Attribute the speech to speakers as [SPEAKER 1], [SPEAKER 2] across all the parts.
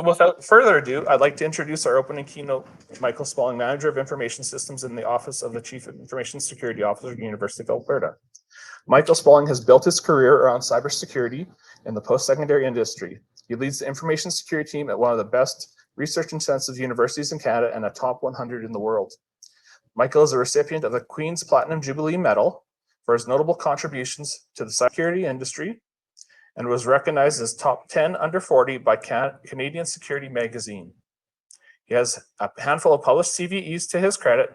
[SPEAKER 1] So without further ado, I'd like to introduce our opening keynote, MichaelSpaling, Manager of Information Systems in the Office of the Chief Information Security Officer at the University of Alberta. MichaelSpaling has built his career around cybersecurity in the post-secondary industry. He leads the information security team at one of the best research-intensive universities in Canada and a top 100 in the world. Michael is a recipient of the Queen's Platinum Jubilee Medal for his notable contributions to the cybersecurity industry, and was recognized as top 10 under 40 by Canadian Security Magazine. He has a handful of published CVEs to his credit,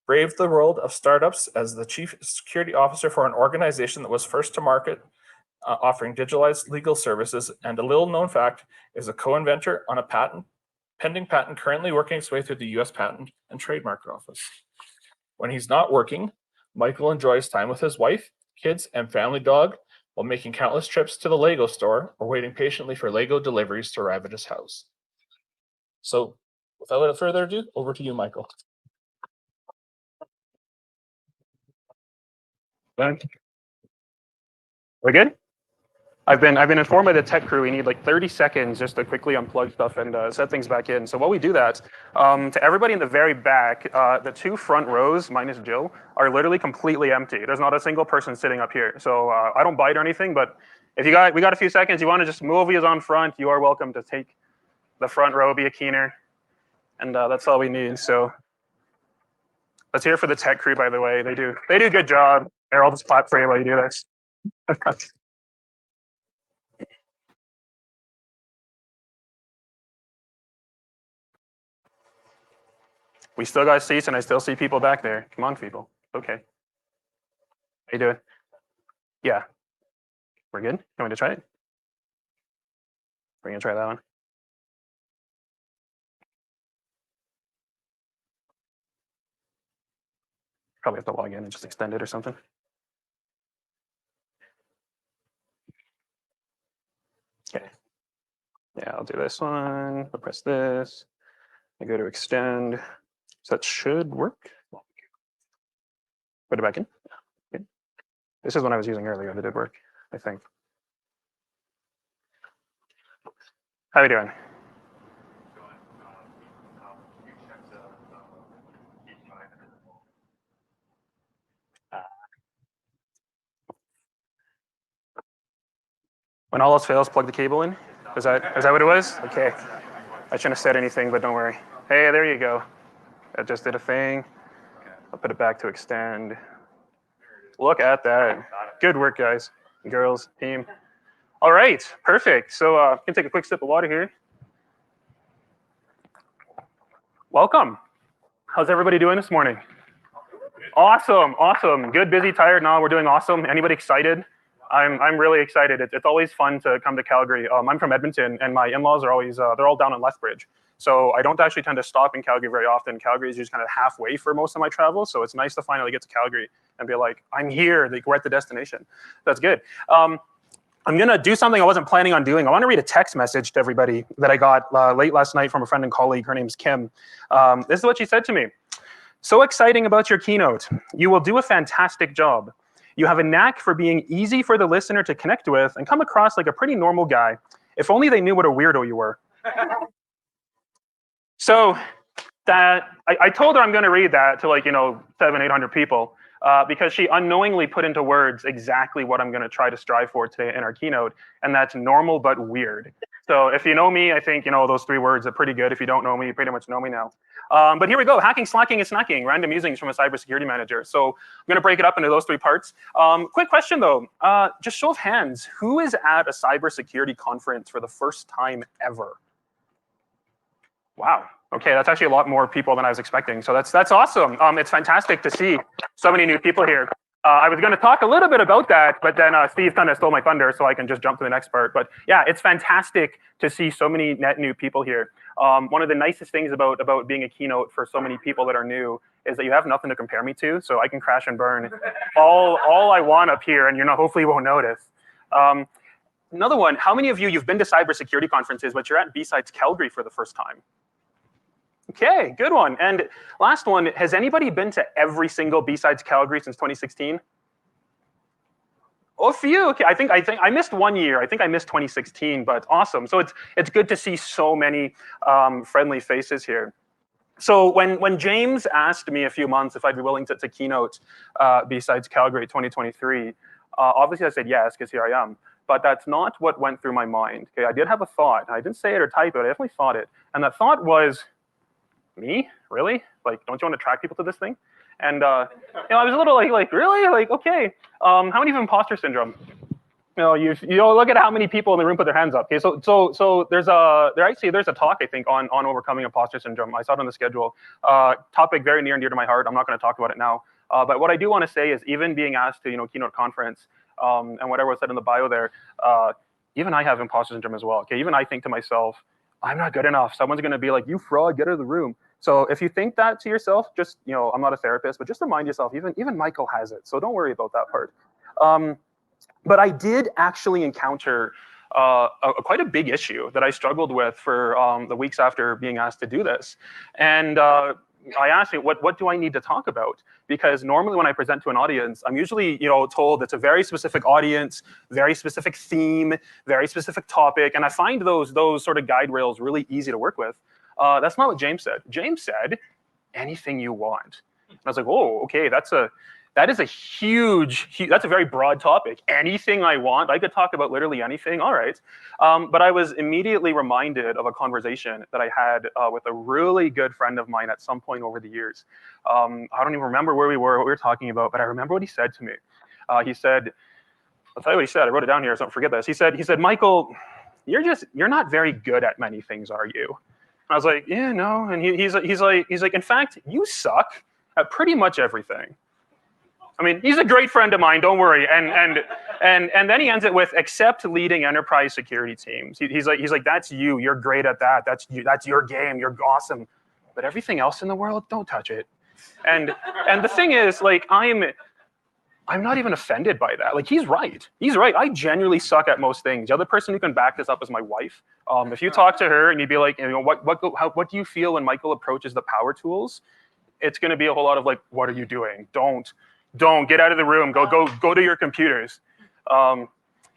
[SPEAKER 1] braved the world of startups as the chief security officer for an organization that was first to market offering digitalized legal services, and a little known fact is a co-inventor on a pending patent currently working its way through the US Patent and Trademark Office. When he's not working, Michael enjoys time with his wife, kids, and family dog, while making countless trips to the Lego store or waiting patiently for Lego deliveries to arrive at his house. So without further ado, over to you, Michael.
[SPEAKER 2] We good? I've been informed by the tech crew we need like 30 seconds just to quickly unplug stuff and set things back in. So while we do that, to everybody in the very back, the two front rows, minus Jill, are literally completely empty. There's not a single person sitting up here. So I don't bite or anything, but if we got a few seconds, you want to just move these on front, you are welcome to take the front row, be a keener, and that's all we need. So let's hear for the tech crew, by the way. They do a good job. Here, I'll just clap for you while you do this. We still got seats, and I still see people back there. Come on, people. Okay. How you doing? Yeah. We're good? You want me to try it? We're going to try that one. Probably have to log in and just extend it or something. Okay. Yeah, I'll do this one. I'll press this. I go to extend. So that should work. Put it back in. Okay. This is one I was using earlier that did work, I think. How are you doing? When all else fails, plug the cable in. Is that what it was? Okay. I shouldn't have said anything, but don't worry. Hey, there you go. That just did a thing. I'll put it back to extend. Look at that. Good work, guys, girls, team. All right, perfect. So I can take a quick sip of water here. Welcome. How's everybody doing this morning? Awesome, awesome. Good, busy, tired? No, we're doing awesome. Anybody excited? I'm really excited. It's always fun to come to Calgary. I'm from Edmonton, and my in-laws are always, they're all down in Lethbridge. So I don't actually tend to stop in Calgary very often. Calgary is just kind of halfway for most of my travel. So it's nice to finally get to Calgary and be like, I'm here, like, we're at the destination. That's good. I'm gonna do something I wasn't planning on doing. I wanna read a text message to everybody that I got late last night from a friend and colleague. Her name's Kim. This is what she said to me. So exciting about your keynote. You will do a fantastic job. You have a knack for being easy for the listener to connect with and come across like a pretty normal guy. If only they knew what a weirdo you were. So that I told her I'm going to read that to 700-800 people because she unknowingly put into words exactly what I'm going to try to strive for today in our keynote, and that's normal but weird. So if you know me, I think those 3 words are pretty good. If you don't know me, you pretty much know me now. But here we go. Hacking, slacking, and snacking. Random musings from a cybersecurity manager. So I'm going to break it up into those 3 parts. Quick question though. Just show of hands. Who is at a cybersecurity conference for the first time ever? Wow. Okay, that's actually a lot more people than I was expecting. So that's awesome. It's fantastic to see so many new people here. I was going to talk a little bit about that, but then Steve kind of stole my thunder, so I can just jump to the next part. But yeah, it's fantastic to see so many net new people here. One of the nicest things about being a keynote for so many people that are new is that you have nothing to compare me to, so I can crash and burn all I want up here, and hopefully you won't notice. Another one, how many of you've been to cybersecurity conferences, but you're at B-Sides Calgary for the first time? Okay, good one. And last one, has anybody been to every single B-Sides Calgary since 2016? Oh, a few. Okay, I think I missed 1 year. I think I missed 2016, but awesome. So it's good to see so many friendly faces here. So when James asked me a few months if I'd be willing to keynote besides Calgary 2023, obviously I said yes because here I am. But that's not what went through my mind. Okay, I did have a thought. I didn't say it or type it. I definitely thought it, and that thought was, me? Really? Like, don't you want to attract people to this thing? And I was a little like really? Like, okay. How many have imposter syndrome? You look at how many people in the room put their hands up. Okay, so there's a talk I think on overcoming imposter syndrome. I saw it on the schedule. Topic very near and dear to my heart. I'm not going to talk about it now. But what I do want to say is, even being asked to keynote conference and whatever was said in the bio there, even I have imposter syndrome as well. Okay, even I think to myself, I'm not good enough. Someone's going to be like, you fraud, get out of the room. So if you think that to yourself, just, I'm not a therapist, but just remind yourself, even Michael has it. So don't worry about that part. But I did actually encounter quite a big issue that I struggled with for the weeks after being asked to do this. And I asked me, what do I need to talk about? Because normally when I present to an audience, I'm usually told it's a very specific audience, very specific theme, very specific topic, and I find those sort of guide rails really easy to work with. That's not what James said. James said, anything you want. And I was like, oh, okay, that is a huge, that's a very broad topic. Anything I want, I could talk about literally anything, all right. But I was immediately reminded of a conversation that I had with a really good friend of mine at some point over the years. I don't even remember where we were, what we were talking about, but I remember what he said to me. He said, I'll tell you what he said, I wrote it down here, so don't forget this. He said, Michael, you're not very good at many things, are you? I was like, yeah, no. And he's like, in fact, you suck at pretty much everything. I mean, he's a great friend of mine. Don't worry. And then he ends it with, except leading enterprise security teams. He's like, that's you. You're great at that. That's you. That's your game. You're awesome. But everything else in the world, don't touch it. And the thing is, like, I'm not even offended by that. Like, he's right. He's right. I genuinely suck at most things. The other person who can back this up is my wife. If you talk to her and you'd be like, what do you feel when Michael approaches the power tools? It's going to be a whole lot of like, what are you doing? Don't get out of the room. Go to your computers.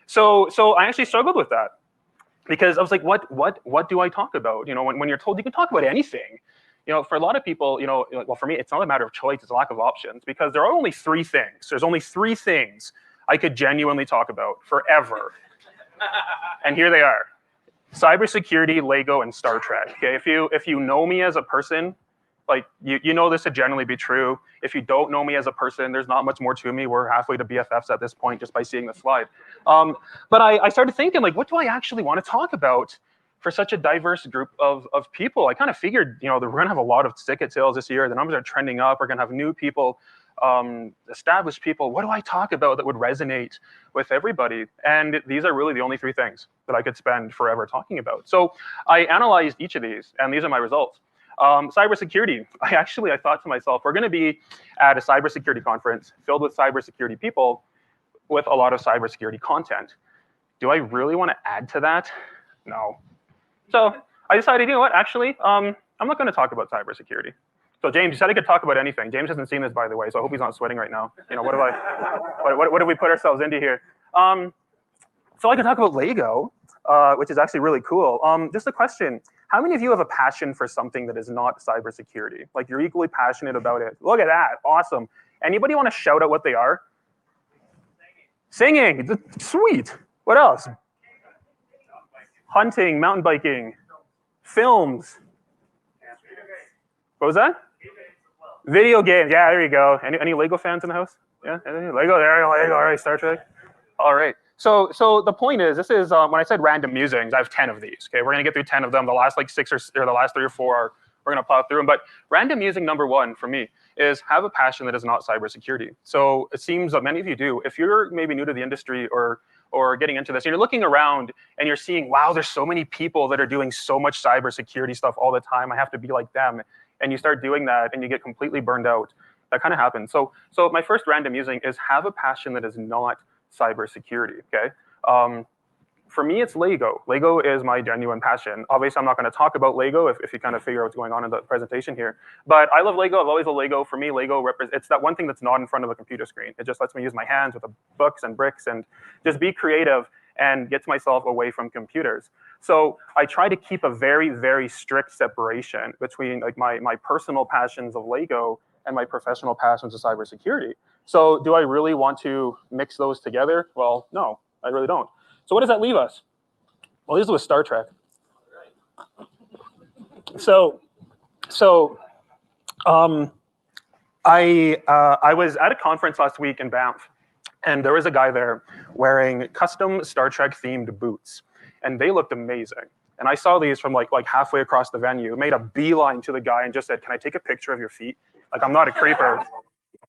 [SPEAKER 2] So I actually struggled with that because I was like, what do I talk about? When you're told you can talk about anything. For a lot of people, well, for me, it's not a matter of choice, it's a lack of options, because there are only three things. There's only three things I could genuinely talk about forever. And here they are: cybersecurity, Lego, and Star Trek. Okay, if you know me as a person, like you know this to generally be true. If you don't know me as a person, there's not much more to me. We're halfway to BFFs at this point just by seeing the slide. But I started thinking, like, what do I actually want to talk about for such a diverse group of people? I kind of figured, we're going to have a lot of ticket sales this year. The numbers are trending up. We're going to have new people, established people. What do I talk about that would resonate with everybody? And these are really the only three things that I could spend forever talking about. So I analyzed each of these, and these are my results. Cybersecurity. I thought to myself, we're going to be at a cybersecurity conference filled with cybersecurity people with a lot of cybersecurity content. Do I really want to add to that? No. So I decided, you know what, actually, I'm not going to talk about cybersecurity. So James, you said I could talk about anything. James hasn't seen this, by the way, so I hope he's not sweating right now. What have we put ourselves into here? So I could talk about Lego, which is actually really cool. Just a question: how many of you have a passion for something that is not cybersecurity? Like, you're equally passionate about it. Look at that, awesome. Anybody want to shout out what they are? Singing, sweet. What else? Hunting, mountain biking, films. What was that? Video games. Yeah, there you go. Any Lego fans in the house? Yeah, Lego. There, Lego. All right, Star Trek. All right. So the point is, this is when I said random musings, I have 10 of these. Okay, we're gonna get through 10 of them. The last like 6 or the last 3 or 4 we're gonna plow through them. But random musing number 1 for me is have a passion that is not cybersecurity. So it seems that many of you do. If you're maybe new to the industry or getting into this, and you're looking around and you're seeing, wow, there's so many people that are doing so much cybersecurity stuff all the time. I have to be like them. And you start doing that and you get completely burned out. That kind of happens. So my first random musing is have a passion that is not cybersecurity. Okay. for me, it's Lego. Lego is my genuine passion. Obviously, I'm not going to talk about Lego if you kind of figure out what's going on in the presentation here. But I love Lego. I've always loved Lego. For me, Lego it's that one thing that's not in front of a computer screen. It just lets me use my hands with the books and bricks and just be creative and gets myself away from computers. So I try to keep a very, very strict separation between like my personal passions of Lego and my professional passions of cybersecurity. So do I really want to mix those together? Well, no, I really don't. So what does that leave us? Well, this was Star Trek. I was at a conference last week in Banff, and there was a guy there wearing custom Star Trek themed boots, and they looked amazing. And I saw these from like halfway across the venue, made a beeline to the guy and just said, "Can I take a picture of your feet? Like, I'm not a creeper.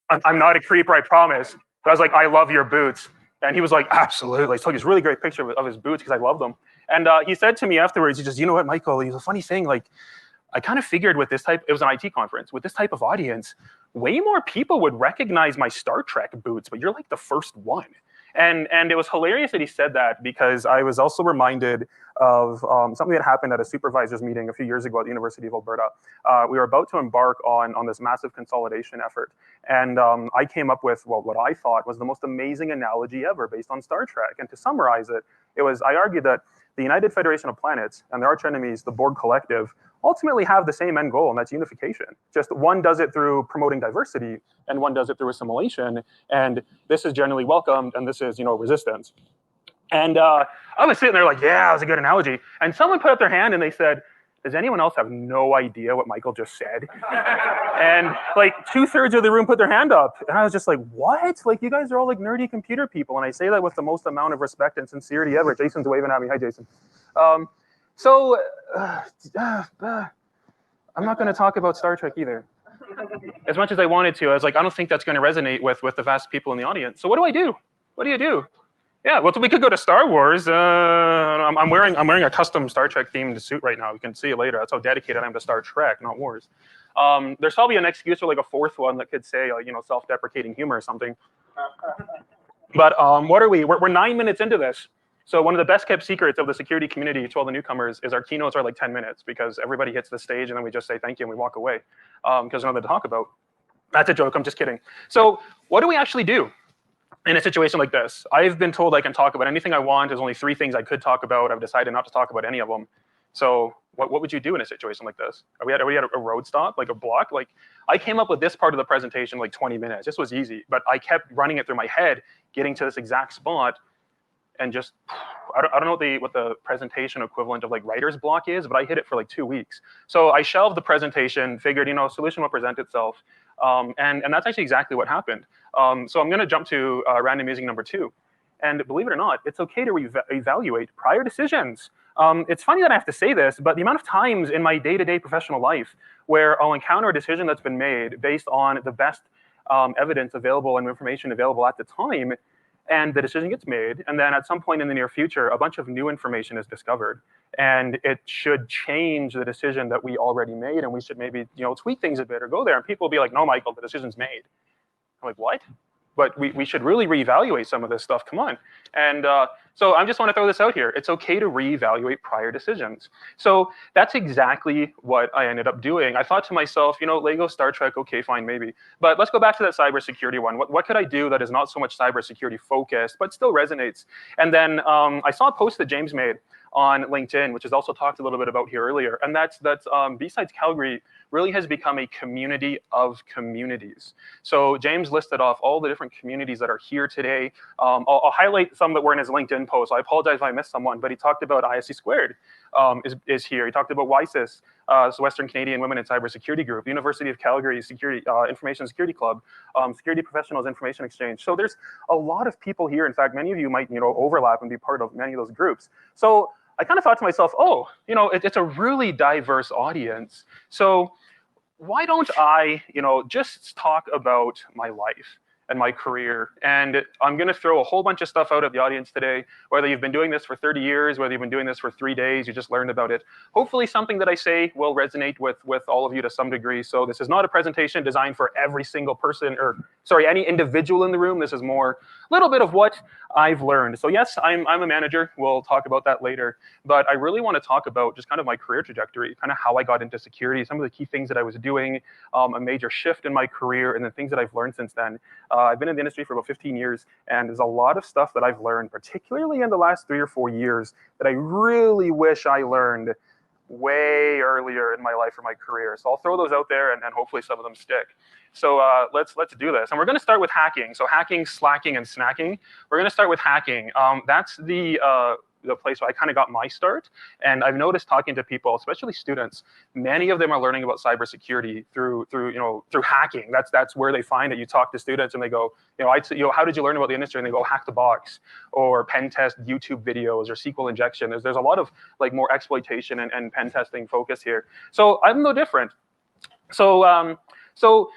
[SPEAKER 2] I'm not a creeper, I promise." But I was like, "I love your boots." And he was like, "Absolutely." So he took this really great picture of his boots because I love them. And he said to me afterwards, he just, "You know what, Michael, he's a funny thing. Like, I kind of figured with this type, it was an IT conference, with this type of audience, way more people would recognize my Star Trek boots, but you're like the first one." And it was hilarious that he said that, because I was also reminded of something that happened at a supervisors meeting a few years ago at the University of Alberta. We were about to embark on this massive consolidation effort. And I came up with what I thought was the most amazing analogy ever based on Star Trek. And to summarize it, I argued that the United Federation of Planets and their arch enemies, the Borg Collective, ultimately have the same end goal, and that's unification. Just one does it through promoting diversity, and one does it through assimilation. And this is generally welcomed, and this is, resistance. And I was sitting there like, yeah, that was a good analogy. And someone put up their hand and they said, "Does anyone else have no idea what Michael just said?" And like 2/3 of the room put their hand up. And I was just like, what? Like, you guys are all like nerdy computer people. And I say that with the most amount of respect and sincerity ever. Jason's waving at me. Hi, Jason. I'm not going to talk about Star Trek either. As much as I wanted to, I was like, I don't think that's going to resonate with the vast people in the audience. So what do I do? What do you do? Yeah, well, we could go to Star Wars. I'm wearing a custom Star Trek themed suit right now. You can see it later. That's how dedicated I am to Star Trek, not Wars. There's probably an excuse or like a fourth one that could say, self-deprecating humor or something. But what are we? We're 9 minutes into this. So one of the best kept secrets of the security community to all the newcomers is our keynotes are like 10 minutes, because everybody hits the stage and then we just say thank you and we walk away because there's nothing to talk about. That's a joke. I'm just kidding. So what do we actually do in a situation like this? I've been told I can talk about anything I want. There's only 3 things I could talk about. I've decided not to talk about any of them. So what would you do in a situation like this? Are we at a road stop, like a block? Like, I came up with this part of the presentation like 20 minutes. This was easy, but I kept running it through my head, getting to this exact spot. And just, I don't know what the presentation equivalent of like writer's block is, but I hit it for like 2 weeks. So I shelved the presentation, figured, solution will present itself. And that's actually exactly what happened. So I'm gonna jump to random musing number 2. And believe it or not, it's okay to evaluate prior decisions. It's funny that I have to say this, but the amount of times in my day-to-day professional life where I'll encounter a decision that's been made based on the best evidence available and information available at the time, and the decision gets made, and then at some point in the near future, a bunch of new information is discovered, and it should change the decision that we already made, and we should maybe tweak things a bit or go there, and people will be like, "No, Michael, the decision's made." I'm like, what? But we should really reevaluate some of this stuff. Come on. And so I just want to throw this out here. It's okay to reevaluate prior decisions. So that's exactly what I ended up doing. I thought to myself, Lego, Star Trek, okay, fine, maybe. But let's go back to that cybersecurity one. What could I do that is not so much cybersecurity focused, but still resonates? And then I saw a post that James made on LinkedIn, which is also talked a little bit about here earlier. And that's B-Sides Calgary really has become a community of communities. So James listed off all the different communities that are here today. I'll highlight some that were in his LinkedIn post. I apologize if I missed someone, but he talked about ISC Squared is here. He talked about WISIS, Western Canadian Women in Cybersecurity Group, University of Calgary Security Information Security Club, Security Professionals Information Exchange. So there's a lot of people here. In fact, many of you might overlap and be part of many of those groups. So I kind of thought to myself, oh, it's a really diverse audience. So why don't I, just talk about my life and my career? And I'm going to throw a whole bunch of stuff out at the audience today, whether you've been doing this for 30 years, whether you've been doing this for 3 days, you just learned about it. Hopefully something that I say will resonate with all of you to some degree. So this is not a presentation designed for every single person or any individual in the room. This is more a little bit of what I've learned. So yes, I'm a manager. We'll talk about that later. But I really want to talk about just kind of my career trajectory, kind of how I got into security, some of the key things that I was doing, a major shift in my career, and the things that I've learned since then. I've been in the industry for about 15 years, and there's a lot of stuff that I've learned, particularly in the last 3 or 4 years, that I really wish I learned way earlier in my life or my career. So I'll throw those out there, and hopefully some of them stick. So let's do this. And we're going to start with hacking. So hacking, slacking, and snacking. We're going to start with hacking. That's the place where I kind of got my start. And I've noticed talking to people, especially students, many of them are learning about cybersecurity through hacking. That's where they find it. You talk to students and they go, how did you learn about the industry? And they go, hack the box, or pen test YouTube videos, or SQL injection. There's a lot of like more exploitation and pen testing focus here. So I'm no different. So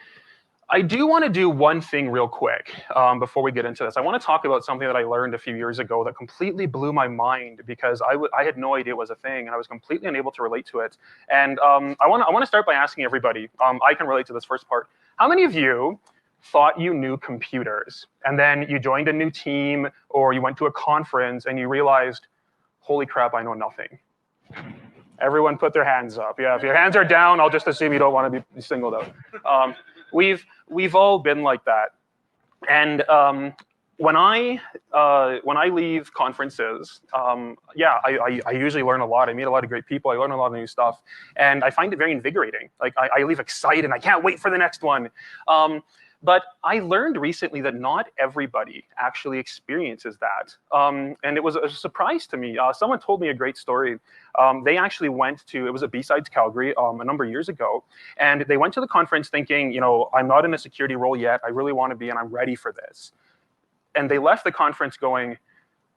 [SPEAKER 2] I do want to do one thing real quick before we get into this. I want to talk about something that I learned a few years ago that completely blew my mind, because I had no idea it was a thing, and I was completely unable to relate to it. And I want to start by asking everybody, I can relate to this first part. How many of you thought you knew computers, and then you joined a new team, or you went to a conference and you realized, holy crap, I know nothing? Everyone put their hands up. Yeah, if your hands are down, I'll just assume you don't want to be singled out. We've all been like that. And when I leave conferences, I usually learn a lot. I meet a lot of great people. I learn a lot of new stuff, and I find it very invigorating. Like I leave excited. I can't wait for the next one. But I learned recently that not everybody actually experiences that. And it was a surprise to me. Someone told me a great story. They actually went to, it was at B-Sides Calgary a number of years ago. And they went to the conference thinking, I'm not in a security role yet. I really want to be, and I'm ready for this. And they left the conference going,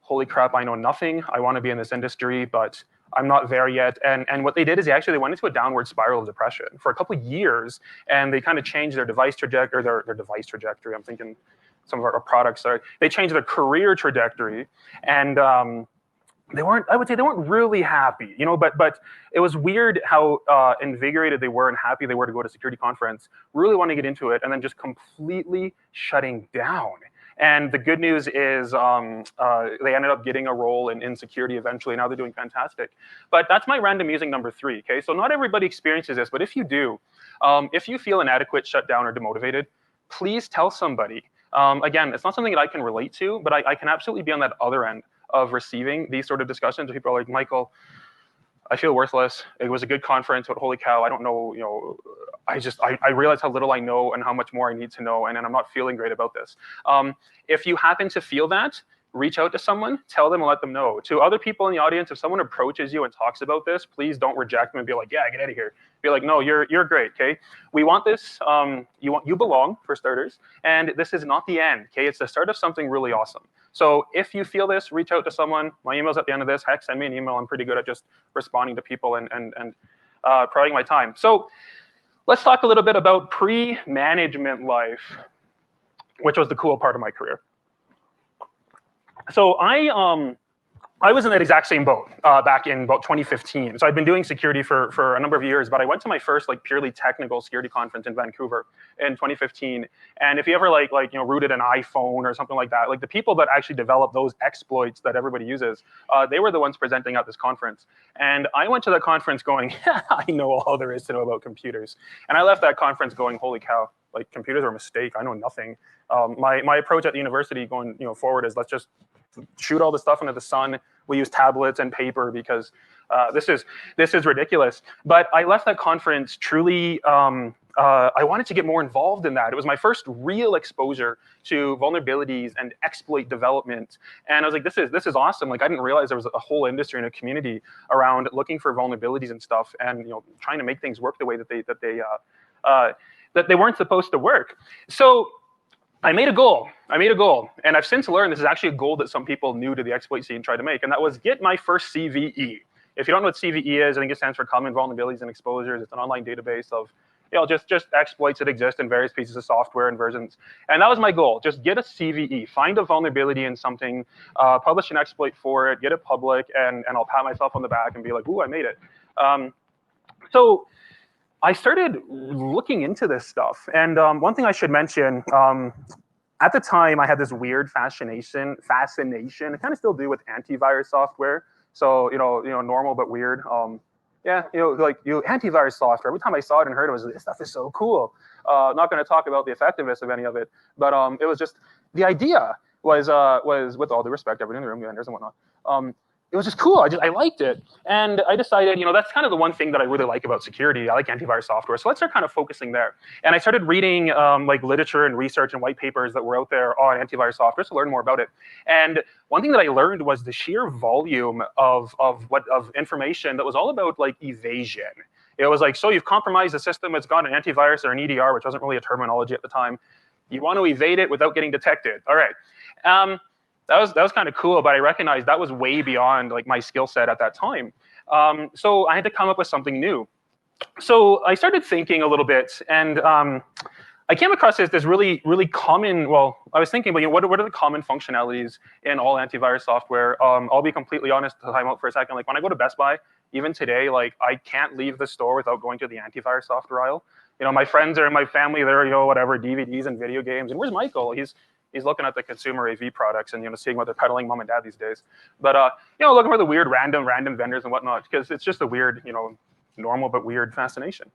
[SPEAKER 2] holy crap, I know nothing. I want to be in this industry, but I'm not there yet. And what they did is they went into a downward spiral of depression for a couple of years, and they kind of changed their device trajectory, their device trajectory. I'm thinking some of our products, they changed their career trajectory, and they weren't really happy, but it was weird how invigorated they were and happy they were to go to a security conference, really want to get into it, and then just completely shutting down. And the good news is they ended up getting a role in security eventually. Now they're doing fantastic. But that's my random using number 3, okay? So not everybody experiences this, but if you do, if you feel inadequate, shut down, or demotivated, please tell somebody. Again, it's not something that I can relate to, but I can absolutely be on that other end of receiving these sort of discussions where people are like, Michael, I feel worthless. It was a good conference, but holy cow, I don't know, I realize how little I know and how much more I need to know, and I'm not feeling great about this. If you happen to feel that, reach out to someone, tell them and let them know. To other people in the audience, if someone approaches you and talks about this, please don't reject them and be like, yeah, get out of here. Be like, no, you're great, okay? We want this, you belong, for starters, and this is not the end, okay? It's the start of something really awesome. So if you feel this, reach out to someone. My email's at the end of this. Heck, send me an email. I'm pretty good at just responding to people and providing my time. So let's talk a little bit about pre-management life, which was the cool part of my career. So I was in that exact same boat back in about 2015. So I'd been doing security for a number of years, but I went to my first purely technical security conference in Vancouver in 2015. And if you ever rooted an iPhone or something like that, the people that actually developed those exploits that everybody uses, they were the ones presenting at this conference. And I went to that conference going, I know all there is to know about computers. And I left that conference going, holy cow, computers are a mistake. I know nothing. My approach at the university going forward is let's just shoot all the stuff into the sun. We use tablets and paper because this is ridiculous. But I left that conference truly. I wanted to get more involved in that. It was my first real exposure to vulnerabilities and exploit development, and I was like, "This is awesome!" I didn't realize there was a whole industry and a community around looking for vulnerabilities and stuff, and trying to make things work the way that they weren't supposed to work. So I made a goal, and I've since learned this is actually a goal that some people new to the exploit scene try to make, and that was get my first CVE. If you don't know what CVE is, I think it stands for Common Vulnerabilities and Exposures. It's an online database of just exploits that exist in various pieces of software and versions. And that was my goal, just get a CVE, find a vulnerability in something, publish an exploit for it, get it public, and I'll pat myself on the back and be like, ooh, I made it. So I started looking into this stuff. And one thing I should mention, at the time, I had this weird fascination, I kind of still do with antivirus software. So, normal but weird. Yeah, antivirus software. Every time I saw it and heard it, was this stuff is so cool. Not going to talk about the effectiveness of any of it, but it was just the idea was with all due respect, everyone in the room, vendors and whatnot. It was just cool. I liked it, and I decided, that's kind of the one thing that I really like about security. I like antivirus software, so let's start kind of focusing there. And I started reading like literature and research and white papers that were out there on antivirus software to learn more about it. And one thing that I learned was the sheer volume of information that was all about like evasion. It was like, so you've compromised the system, it's got an antivirus or an EDR, which wasn't really a terminology at the time. You want to evade it without getting detected. All right. That was kind of cool, but I recognized that was way beyond like my skill set at that time. So I had to come up with something new. So I started thinking a little bit, and I came across this really, really common, well, I was thinking, but what are the common functionalities in all antivirus software? I'll be completely honest, to time out for a second. Like when I go to Best Buy, even today, like I can't leave the store without going to the antivirus software aisle. My friends are in my family, they're, whatever, DVDs and video games. And where's Michael? He's looking at the consumer AV products and seeing what they're peddling mom and dad these days. But looking for the weird random vendors and whatnot, because it's just a weird, normal but weird fascination.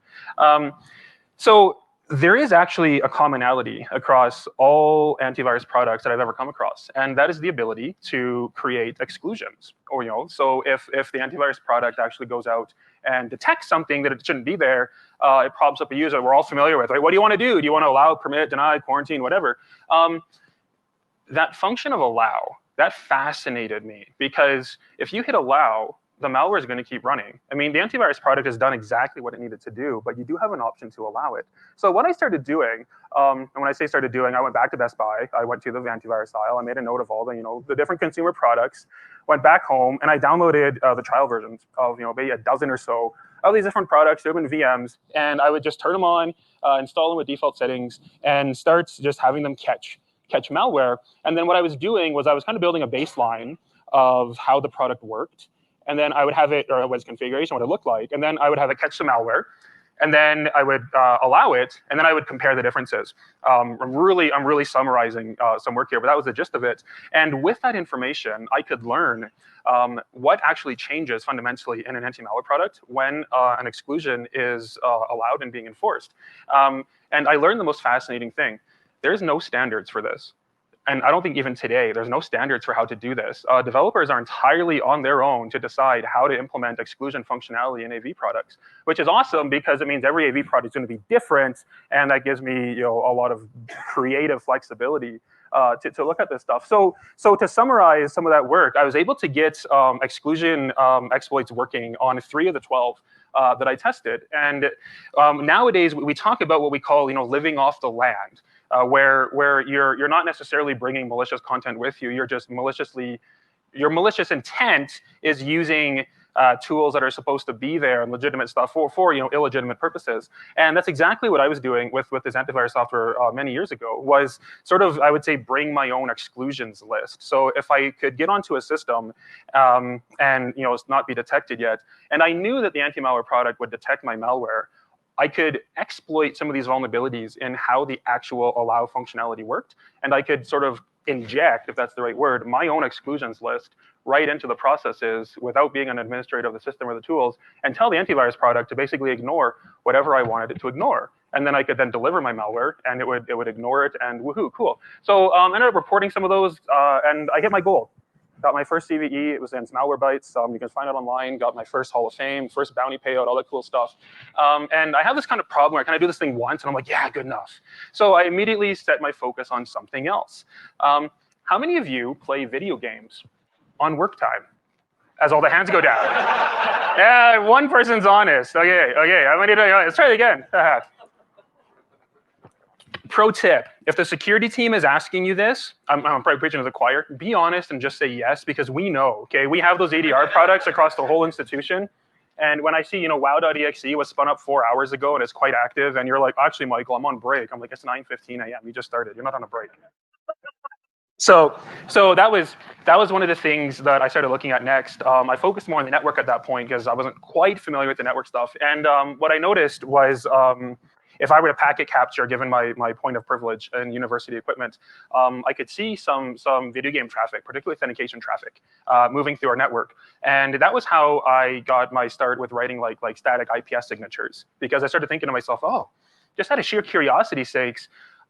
[SPEAKER 2] So there is actually a commonality across all antivirus products that I've ever come across, and that is the ability to create exclusions. Or so if the antivirus product actually goes out and detects something that it shouldn't be there, it props up a user we're all familiar with, right? What do you want to do? Do you want to allow, permit, deny, quarantine, whatever? That function of allow, that fascinated me, because if you hit allow, the malware is going to keep running. I mean, the antivirus product has done exactly what it needed to do, but you do have an option to allow it. So what I started doing, and when I say started doing, I went back to Best Buy, I went to the antivirus aisle, I made a note of all the different consumer products, went back home, and I downloaded the trial versions of maybe a dozen or so of these different products, different VMs, and I would just turn them on, install them with default settings, and start just having them catch malware. And then what I was doing was I was kind of building a baseline of how the product worked. And then I would have it, or what its configuration, what it looked like. And then I would have it catch some malware. And then I would allow it. And then I would compare the differences. I'm really summarizing some work here, but that was the gist of it. And with that information, I could learn what actually changes fundamentally in an anti-malware product when an exclusion is allowed and being enforced. And I learned the most fascinating thing. There's no standards for this. And I don't think even today, there's no standards for how to do this. Developers are entirely on their own to decide how to implement exclusion functionality in AV products, which is awesome because it means every AV product is going to be different. And that gives me a lot of creative flexibility to look at this stuff. So to summarize some of that work, I was able to get exclusion exploits working on 3 of the 12 that I tested. And nowadays, we talk about what we call living off the land. Where you're not necessarily bringing malicious content with you. You're just your malicious intent is using tools that are supposed to be there and legitimate stuff for illegitimate purposes. And that's exactly what I was doing with this antivirus software many years ago. Was sort of, I would say, bring my own exclusions list. So if I could get onto a system and not be detected yet, and I knew that the anti-malware product would detect my malware, I could exploit some of these vulnerabilities in how the actual allow functionality worked. And I could sort of inject, if that's the right word, my own exclusions list right into the processes without being an administrator of the system or the tools, and tell the antivirus product to basically ignore whatever I wanted it to ignore. And then I could then deliver my malware, and it would ignore it, and woohoo, cool. So I ended up reporting some of those, and I hit my goal. Got my first CVE, it was in Malwarebytes. You can find it online. Got my first Hall of Fame, first bounty payout, all that cool stuff. And I have this kind of problem where I kind of do this thing once, and I'm like, yeah, good enough. So I immediately set my focus on something else. How many of you play video games on work time? As all the hands go down. Yeah, one person's honest. Okay. Let's try it again. Pro tip, if the security team is asking you this, I'm probably preaching to the choir, be honest and just say yes, because we know, okay? We have those ADR products across the whole institution. And when I see, wow.exe was spun up 4 hours ago and it's quite active, and you're like, actually, Michael, I'm on break. I'm like, it's 9:15 a.m. You just started. You're not on a break. So that was one of the things that I started looking at next. I focused more on the network at that point because I wasn't quite familiar with the network stuff. And what I noticed was if I were to packet capture, given my point of privilege and university equipment, I could see some video game traffic, particularly authentication traffic, moving through our network. And that was how I got my start with writing like static IPS signatures, because I started thinking to myself, oh, just out of sheer curiosity sakes,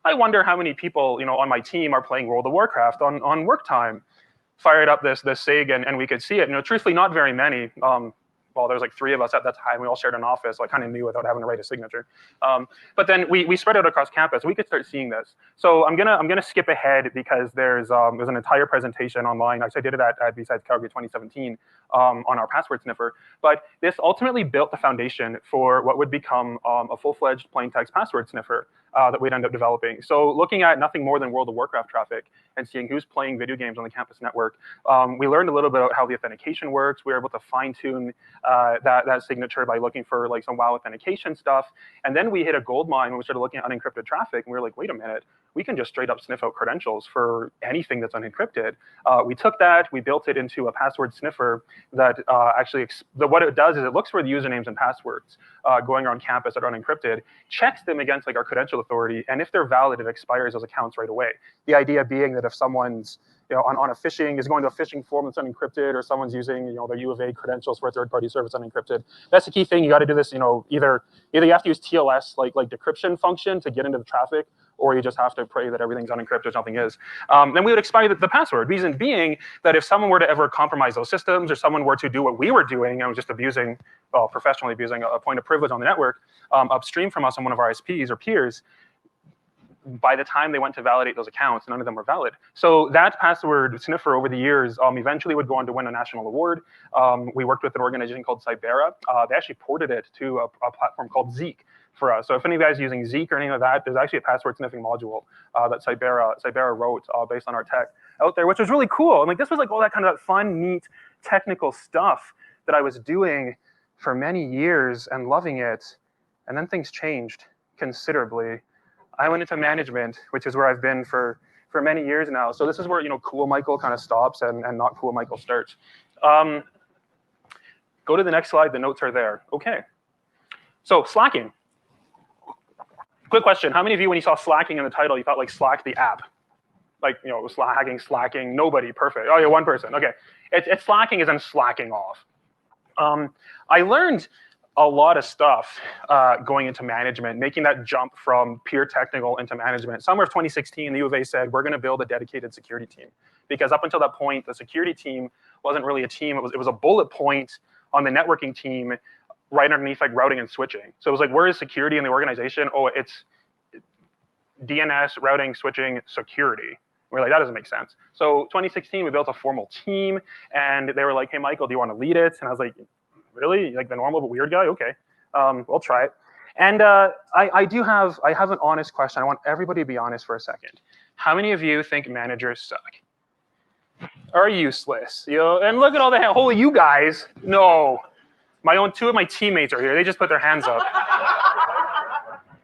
[SPEAKER 2] I wonder how many people, on my team are playing World of Warcraft on work time. Fired up this SIG and we could see it. Truthfully, not very many. Well, there was like 3 of us at that time. We all shared an office, so I kind of knew without having to write a signature. But then we spread out across campus. We could start seeing this. So I'm gonna skip ahead because there's an entire presentation online. Actually, I did it at BSides Calgary 2017 on our password sniffer. But this ultimately built the foundation for what would become a full-fledged plain text password sniffer that we'd end up developing. So looking at nothing more than World of Warcraft traffic and seeing who's playing video games on the campus network, we learned a little bit about how the authentication works. We were able to fine-tune that signature by looking for like some WoW authentication stuff. And then we hit a gold mine when we started looking at unencrypted traffic. And we were like, wait a minute, we can just straight up sniff out credentials for anything that's unencrypted. We took that, we built it into a password sniffer that what it does is it looks for the usernames and passwords going around campus that are unencrypted, checks them against like our credential authority, and if they're valid, it expires those accounts right away. The idea being that if someone's on a phishing, is going to a phishing form that's unencrypted, or someone's using their U of A credentials for a third-party service unencrypted. That's the key thing. You got to do this. Either you have to use TLS like decryption function to get into the traffic, or you just have to pray that everything's unencrypted, nothing is. Then we would expire the password. Reason being that if someone were to ever compromise those systems, or someone were to do what we were doing, and was just professionally abusing a point of privilege on the network upstream from us on one of our ISPs or peers, by the time they went to validate those accounts, none of them were valid. So that password sniffer over the years eventually would go on to win a national award. We worked with an organization called Cybera. They actually ported it to a platform called Zeek for us. So if any of you guys are using Zeek or anything like that, there's actually a password sniffing module that Cybera wrote based on our tech out there, which was really cool. And this was all that kind of fun, neat, technical stuff that I was doing for many years and loving it. And then things changed considerably. I went into management, which is where I've been for many years now. So this is where cool Michael kind of stops and not cool Michael starts. Go to the next slide. The notes are there. Okay. So slacking. Quick question: how many of you, when you saw slacking in the title, you thought like Slack the app, slacking? Nobody. Perfect. Oh yeah, one person. Okay. It's slacking as in slacking off. I learned a lot of stuff going into management, making that jump from pure technical into management. Summer of 2016, the U of A said, we're going to build a dedicated security team. Because up until that point, the security team wasn't really a team. It was a bullet point on the networking team right underneath routing and switching. So it was where is security in the organization? Oh, it's DNS, routing, switching, security. We're like, that doesn't make sense. So 2016, we built a formal team, and they were like, hey, Michael, do you want to lead it? And I was like, really? Like the normal but weird guy? Okay, we'll try it. And I have an honest question. I want everybody to be honest for a second. How many of you think managers suck? Are useless? And look at all the holy you guys. No, two of my teammates are here. They just put their hands up.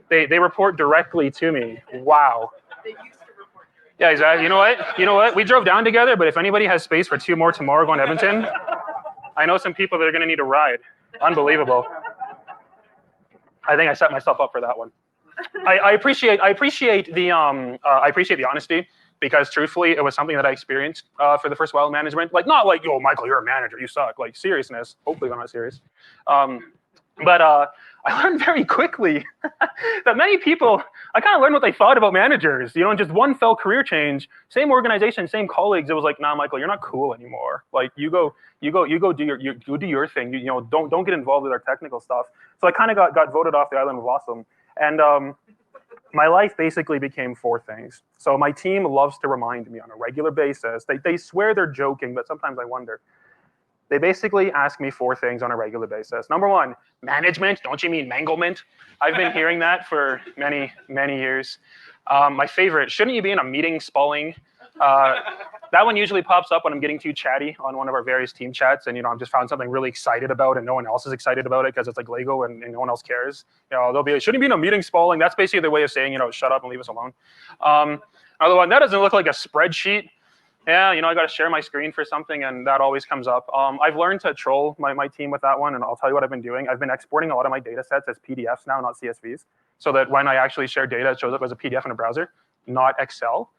[SPEAKER 2] They report directly to me. Wow. They used to report. Yeah, exactly. You know what? We drove down together, but if anybody has space for 2 more tomorrow going to Edmonton, I know some people that are going to need a ride. Unbelievable. I think I set myself up for that one. I appreciate the honesty, because truthfully, it was something that I experienced for the first while in management. Not like, yo, Michael, you're a manager, you suck. Like seriousness. Hopefully, I'm not serious. But I learned very quickly that many people, I kind of learned what they thought about managers. In just one fell career change, same organization, same colleagues. It was like, nah, Michael, you're not cool anymore. Like you go do your thing. Don't get involved with our technical stuff. So I kind of got voted off the island of awesome, and my life basically became 4 things. So my team loves to remind me on a regular basis. They swear they're joking, but sometimes I wonder. They basically ask me 4 things on a regular basis. Number 1, management. Don't you mean Manglement? I've been hearing that for many, many years. My favorite, shouldn't you be in a meeting, Spaling? That one usually pops up when I'm getting too chatty on one of our various team chats, and I've just found something really excited about, and no one else is excited about it because it's like Lego and no one else cares. They'll be like, shouldn't be in a meeting, Spaling. That's basically their way of saying, shut up and leave us alone. Another one, that doesn't look like a spreadsheet. Yeah, I got to share my screen for something, and that always comes up. I've learned to troll my team with that one, and I'll tell you what I've been doing. I've been exporting a lot of my data sets as PDFs now, not CSVs, so that when I actually share data, it shows up as a PDF in a browser, not Excel.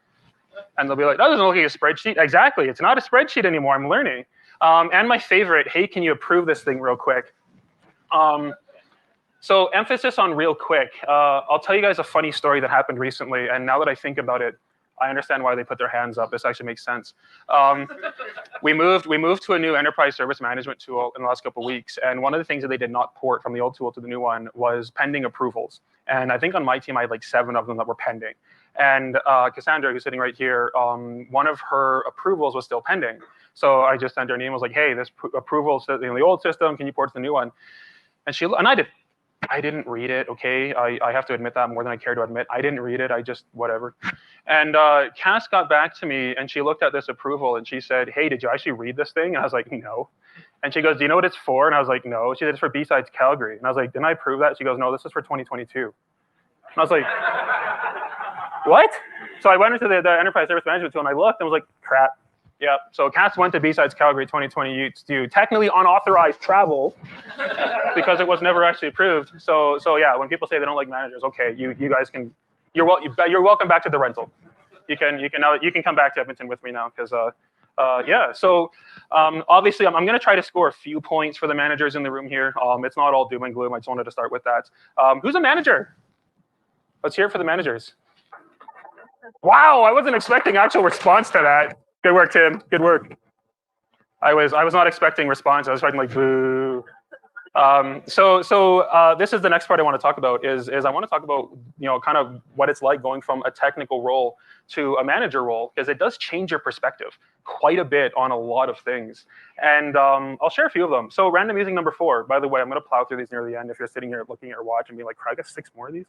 [SPEAKER 2] And they'll be like, that doesn't look like a spreadsheet. Exactly, it's not a spreadsheet anymore, I'm learning. And my favorite, hey, can you approve this thing real quick? So emphasis on real quick. I'll tell you guys a funny story that happened recently, and now that I think about it, I understand why they put their hands up. This actually makes sense. We moved to a new enterprise service management tool in the last couple of weeks, and one of the things that they did not port from the old tool to the new one was pending approvals. And I think on my team, I had like 7 of them that were pending. And Cassandra, who's sitting right here, one of her approvals was still pending. So I just sent her an email, was like, hey, this approval is in the old system, can you port to the new one? And I didn't read it, okay? I have to admit that more than I care to admit. I didn't read it, I just, whatever. And Cass got back to me, and she looked at this approval, and she said, hey, did you actually read this thing? And I was like, no. And she goes, do you know what it's for? And I was like, no. She said, it's for B-Sides Calgary. And I was like, didn't I approve that? She goes, no, this is for 2022. And I was like, what? So I went into the enterprise service management tool, and I looked, and was like, crap. Yeah, so Cass went to B-Sides Calgary 2022, technically unauthorized travel because it was never actually approved. So yeah, when people say they don't like managers, okay, you guys can, you're welcome back to the rental. You can come back to Edmonton with me now because yeah. So obviously I'm going to try to score a few points for the managers in the room here. It's not all doom and gloom. I just wanted to start with that. Who's a manager? Let's hear it for the managers. Wow, I wasn't expecting actual response to that. Good work, Tim. Good work. I was not expecting response. I was expecting like boo. So this is the next part I want to talk about is I want to talk about kind of what it's like going from a technical role to a manager role, because it does change your perspective quite a bit on a lot of things. And I'll share a few of them. So random using number 4. By the way, I'm going to plow through these near the end. If you're sitting here looking at your watch and being like, I got 6 more of these.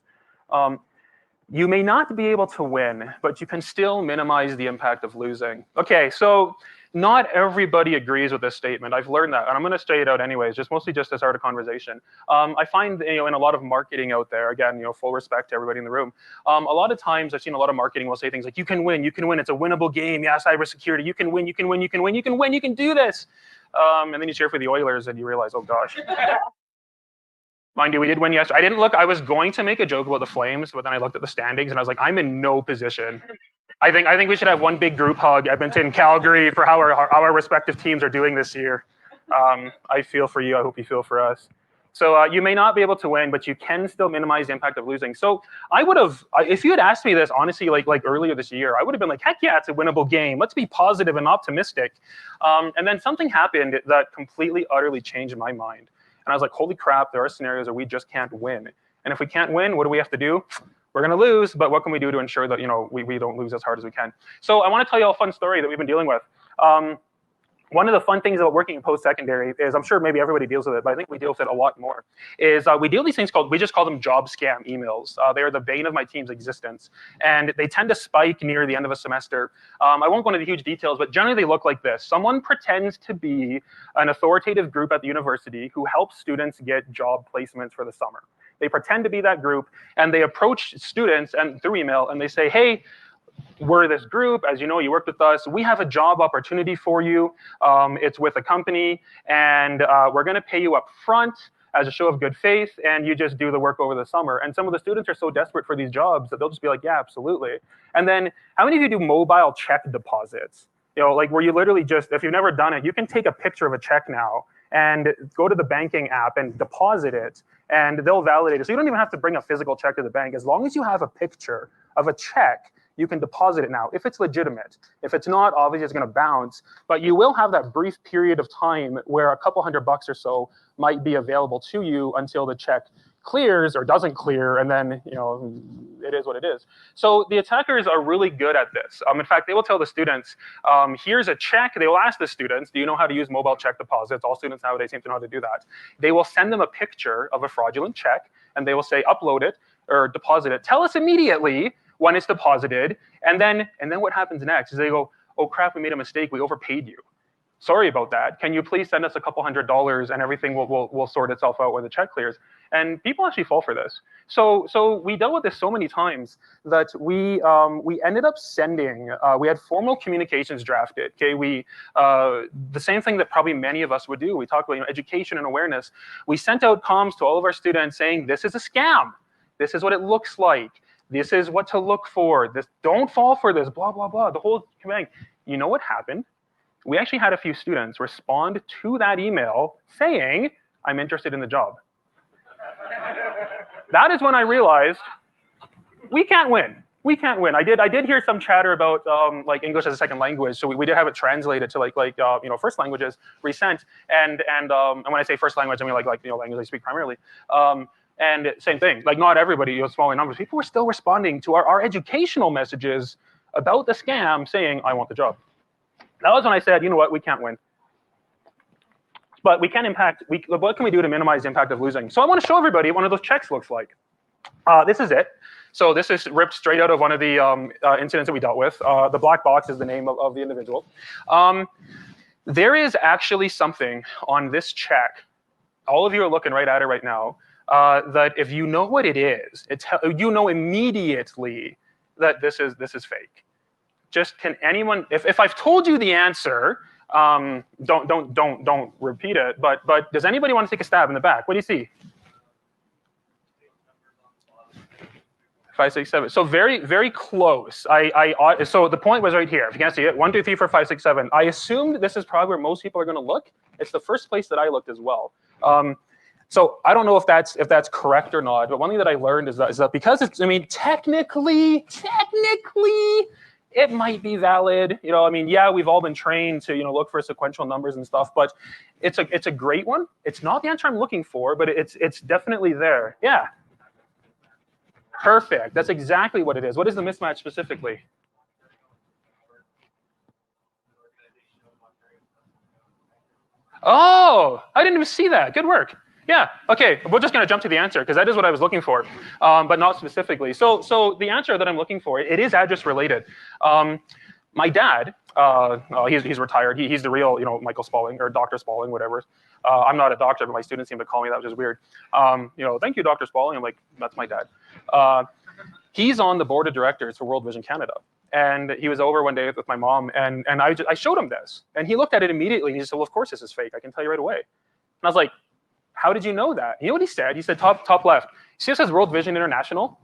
[SPEAKER 2] You may not be able to win, but you can still minimize the impact of losing. Okay, so not everybody agrees with this statement. I've learned that, and I'm going to say it out anyways, mostly just to start a conversation. I find in a lot of marketing out there, again, full respect to everybody in the room. A lot of times I've seen a lot of marketing will say things like, you can win, it's a winnable game, yeah, cybersecurity, you can win, you can win, you can win, you can win, you can do this. And then you cheer for the Oilers and you realize, oh gosh. Mind you, we did win yesterday. I didn't look. I was going to make a joke about the Flames, but then I looked at the standings and I was like, I'm in no position. I think we should have one big group hug, Edmonton, Calgary, for how our respective teams are doing this year. I feel for you. I hope you feel for us. So you may not be able to win, but you can still minimize the impact of losing. So I would have, if you had asked me this honestly, like earlier this year, I would have been like, heck yeah, it's a winnable game. Let's be positive and optimistic. And then something happened that completely, utterly changed my mind. And I was like, holy crap, there are scenarios where we just can't win. And if we can't win, what do we have to do? We're going to lose, but what can we do to ensure that we don't lose as hard as we can? So I want to tell you a fun story that we've been dealing with. One of the fun things about working in post-secondary is, I'm sure maybe everybody deals with it, but I think we deal with it a lot more, is we deal with these things we just call them job scam emails. They are the bane of my team's existence. And they tend to spike near the end of a semester. I won't go into the huge details, but generally they look like this. Someone pretends to be an authoritative group at the university who helps students get job placements for the summer. They pretend to be that group, and they approach students and through email, and they say, hey, we're this group, as you know, you worked with us. We have a job opportunity for you. It's with a company, and we're going to pay you up front as a show of good faith, and you just do the work over the summer. And some of the students are so desperate for these jobs that they'll just be like, yeah, absolutely. And then how many of you do mobile check deposits? Like where you literally just, if you've never done it, you can take a picture of a check now and go to the banking app and deposit it, and they'll validate it. So you don't even have to bring a physical check to the bank. As long as you have a picture of a check, you can deposit it now, if it's legitimate. If it's not, obviously it's going to bounce, but you will have that brief period of time where a couple $100 or so might be available to you until the check clears or doesn't clear, and then it is what it is. So the attackers are really good at this. In fact, they will tell the students, here's a check. They will ask the students, do you know how to use mobile check deposits? All students nowadays seem to know how to do that. They will send them a picture of a fraudulent check, and they will say, upload it or deposit it. Tell us immediately when it's deposited, and then what happens next is they go, oh crap, we made a mistake, we overpaid you. Sorry about that. Can you please send us a couple $100 and everything will sort itself out when the check clears? And people actually fall for this. So we dealt with this so many times that we ended up sending. We had formal communications drafted. Okay, the same thing that probably many of us would do. We talk about education and awareness. We sent out comms to all of our students saying this is a scam. This is what it looks like. This is what to look for. This, don't fall for this. Blah blah blah. The whole command. You know what happened? We actually had a few students respond to that email saying, I'm interested in the job. That is when I realized we can't win. We can't win. I did hear some chatter about like English as a second language, so we did have it translated to like first languages, resent, and when I say first language, I mean like language I speak primarily. And same thing, like not everybody, smaller numbers, people were still responding to our educational messages about the scam saying, I want the job. That was when I said, you know what, we can't win. But we can impact, what can we do to minimize the impact of losing? So I want to show everybody what one of those checks looks like. This is it. So this is ripped straight out of one of the incidents that we dealt with. The black box is the name of the individual. There is actually something on this check, all of you are looking right at it right now, that if you know what it is, you know immediately that this is fake. Just can anyone, if I've told you the answer, don't repeat it. But does anybody want to take a stab in the back? What do you see? 5, 6, 7. So very close. So the point was right here. If you can't see it, 1, 2, 3, 4, 5, 6, 7. I assumed this is probably where most people are going to look. It's the first place that I looked as well. So I don't know if that's correct or not. But one thing that I learned is that because it's, I mean, technically, it might be valid. I mean, yeah, we've all been trained to look for sequential numbers and stuff. But it's a great one. It's not the answer I'm looking for, but it's definitely there. Yeah. Perfect. That's exactly what it is. What is the mismatch specifically? Oh, I didn't even see that. Good work. Yeah. Okay. We're just going to jump to the answer because that is what I was looking for, but not specifically. So the answer that I'm looking for, it is address related. My dad, he's retired. He's the real, MichaelSpaling or Dr. Spaling, whatever. I'm not a doctor, but my students seem to call me that, which is weird. Thank you, Dr. Spaling. I'm like, that's my dad. He's on the board of directors for World Vision Canada. And he was over one day with my mom, and I showed him this. And he looked at it immediately, and he said, well, of course this is fake. I can tell you right away. And I was like, how did you know that? You know what he said? He said, top left. See, it says World Vision International.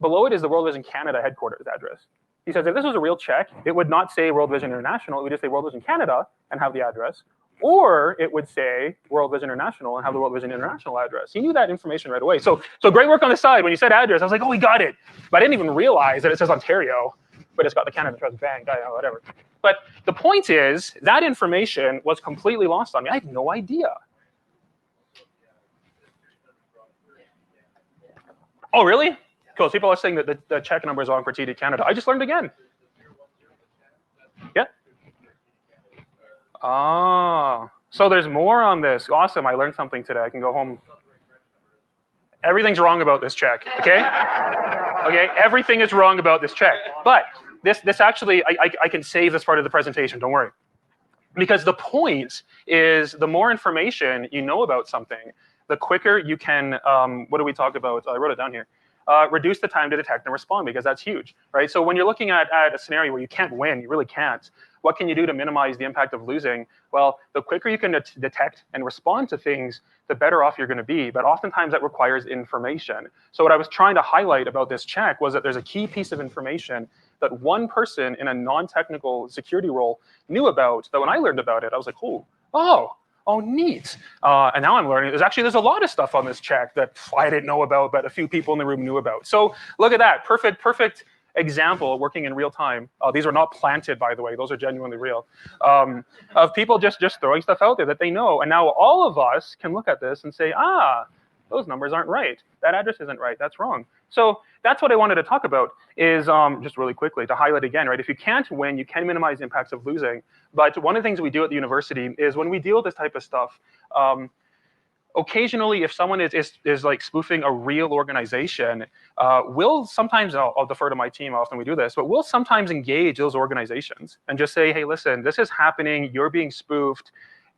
[SPEAKER 2] Below it is the World Vision Canada headquarters address. He says, if this was a real check, it would not say World Vision International. It would just say World Vision Canada and have the address. Or it would say World Vision International and have the World Vision International address. He knew that information right away. So great work on the side. When you said address, I was like, oh, we got it. But I didn't even realize that it says Ontario, but it's got the Canada Trust Bank, whatever. But the point is, that information was completely lost on me. I had no idea. Oh, really? Cool. People are saying that the check number is wrong for TD Canada. I just learned again. Yeah. Ah, so there's more on this. Awesome. I learned something today. I can go home. Everything's wrong about this check. Okay. Okay. Everything is wrong about this check. But this actually, I can save this part of the presentation. Don't worry. Because the point is, the more information you know about something, the quicker you can, what do we talk about? I wrote it down here. Reduce the time to detect and respond, because that's huge, right? So when you're looking at a scenario where you can't win, you really can't, what can you do to minimize the impact of losing? Well, the quicker you can detect and respond to things, the better off you're going to be. But oftentimes that requires information. So what I was trying to highlight about this check was that there's a key piece of information that one person in a non-technical security role knew about, that when I learned about it, I was like, oh, neat. And now I'm learning, there's a lot of stuff on this check that I didn't know about, but a few people in the room knew about. So look at that, perfect example working in real time. These are not planted, by the way, those are genuinely real. Of people just throwing stuff out there that they know. And now all of us can look at this and say, those numbers aren't right. That address isn't right, that's wrong. So that's what I wanted to talk about is just really quickly to highlight again, right? If you can't win, you can minimize the impacts of losing. But one of the things we do at the university is when we deal with this type of stuff, occasionally, if someone is like spoofing a real organization, we'll sometimes, I'll defer to my team how often we do this, but we'll sometimes engage those organizations and just say, hey, listen, this is happening, you're being spoofed,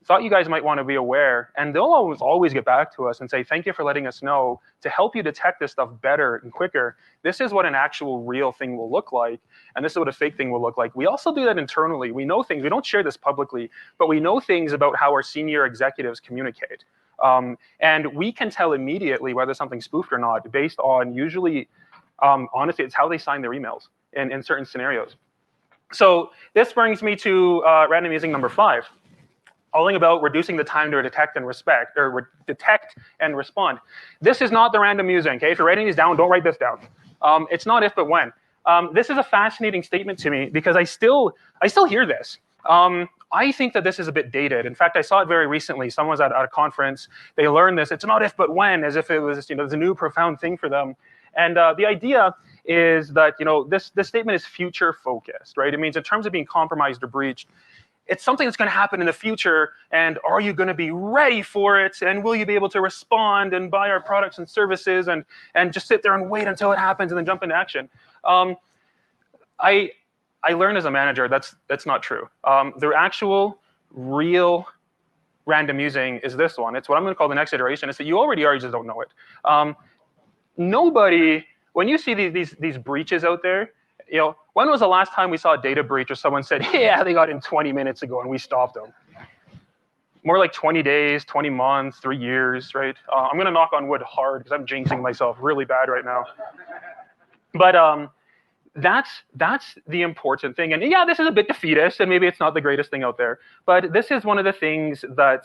[SPEAKER 2] thought you guys might want to be aware. And they'll always get back to us and say, thank you for letting us know. To help you detect this stuff better and quicker, this is what an actual real thing will look like, and this is what a fake thing will look like. We also do that internally. We know things, we don't share this publicly, but we know things about how our senior executives communicate. And we can tell immediately whether something's spoofed or not based on usually, honestly, it's how they sign their emails in certain scenarios. So this brings me to random using number 5. All about reducing the time to detect and detect and respond. This is not the random using, okay? If you're writing these down, don't write this down. It's not if, but when. This is a fascinating statement to me because I still hear this. I think that this is a bit dated. In fact, I saw it very recently. Someone was at a conference. They learned this. It's not if, but when, as if it was, the new profound thing for them. And the idea is that, this statement is future focused, right? It means in terms of being compromised or breached, it's something that's going to happen in the future, and are you going to be ready for it? And will you be able to respond and buy our products and services and just sit there and wait until it happens and then jump into action? I learned as a manager that's not true. The actual real random using is this one. It's what I'm going to call the next iteration. It's that you already are, you just don't know it. Nobody, when you see these breaches out there, when was the last time we saw a data breach or someone said, yeah, they got in 20 minutes ago and we stopped them? More like 20 days, 20 months, 3 years, right? I'm going to knock on wood hard because I'm jinxing myself really bad right now. But that's the important thing. And yeah, this is a bit defeatist, and maybe it's not the greatest thing out there. But this is one of the things that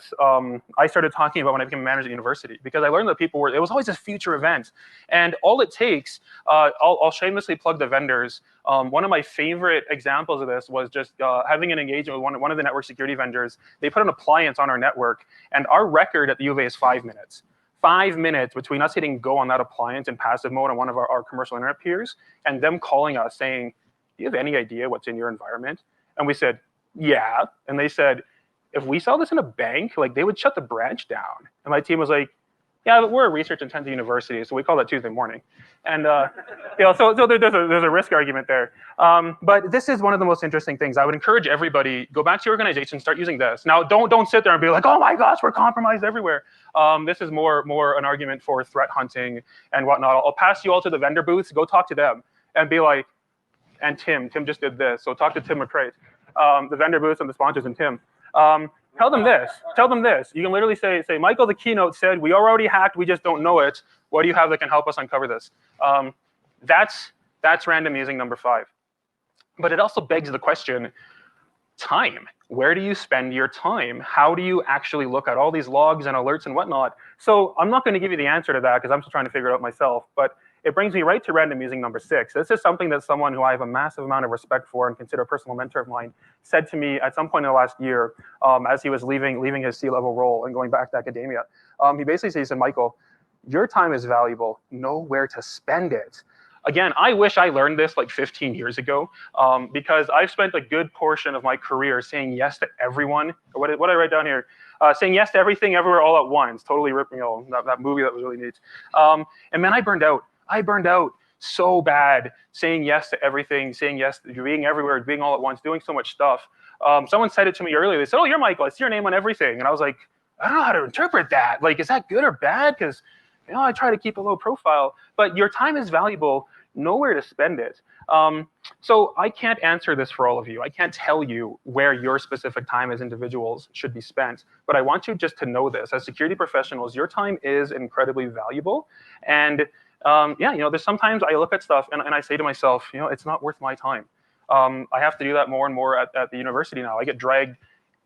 [SPEAKER 2] I started talking about when I became a manager at university, because I learned that it was always this future event. And all it takes, I'll shamelessly plug the vendors. One of my favorite examples of this was just having an engagement with one of the network security vendors. They put an appliance on our network, and our record at the U of A is 5 minutes. 5 minutes between us hitting go on that appliance in passive mode on one of our commercial internet peers and them calling us saying, do you have any idea what's in your environment? And we said, yeah. And they said, if we saw this in a bank, like they would shut the branch down. And my team was like, yeah, but we're a research-intensive university, so we call that Tuesday morning. And so there's a risk argument there. But this is one of the most interesting things. I would encourage everybody, go back to your organization, start using this. Now, don't sit there and be like, oh my gosh, we're compromised everywhere. This is more an argument for threat hunting and whatnot. I'll pass you all to the vendor booths. Go talk to them and be like, and Tim just did this. So talk to Tim McCrate, the vendor booths and the sponsors and Tim. Tell them this. You can literally say, Michael, the keynote said, we are already hacked, we just don't know it. What do you have that can help us uncover this? That's random using number 5. But it also begs the question, time. Where do you spend your time? How do you actually look at all these logs and alerts and whatnot? So I'm not going to give you the answer to that because I'm still trying to figure it out myself. But it brings me right to random using number 6. This is something that someone who I have a massive amount of respect for and consider a personal mentor of mine said to me at some point in the last year as he was leaving his C-level role and going back to academia. He basically said, Michael, your time is valuable. Know where to spend it. Again, I wish I learned this like 15 years ago because I've spent a good portion of my career saying yes to everyone. What did I write down here? Saying yes to everything, everywhere, all at once. Totally ripping, that movie that was really neat. And man, I burned out. I burned out so bad saying yes to everything, saying yes to being everywhere, being all at once, doing so much stuff. Someone said it to me earlier. They said, oh, you're Michael. I see your name on everything. And I was like, I don't know how to interpret that. Like, is that good or bad? Because I try to keep a low profile. But your time is valuable. Know where to spend it. So I can't answer this for all of you. I can't tell you where your specific time as individuals should be spent. But I want you just to know this. As security professionals, your time is incredibly valuable. And there's sometimes I look at stuff and I say to myself, it's not worth my time. I have to do that more and more at the university now. I get dragged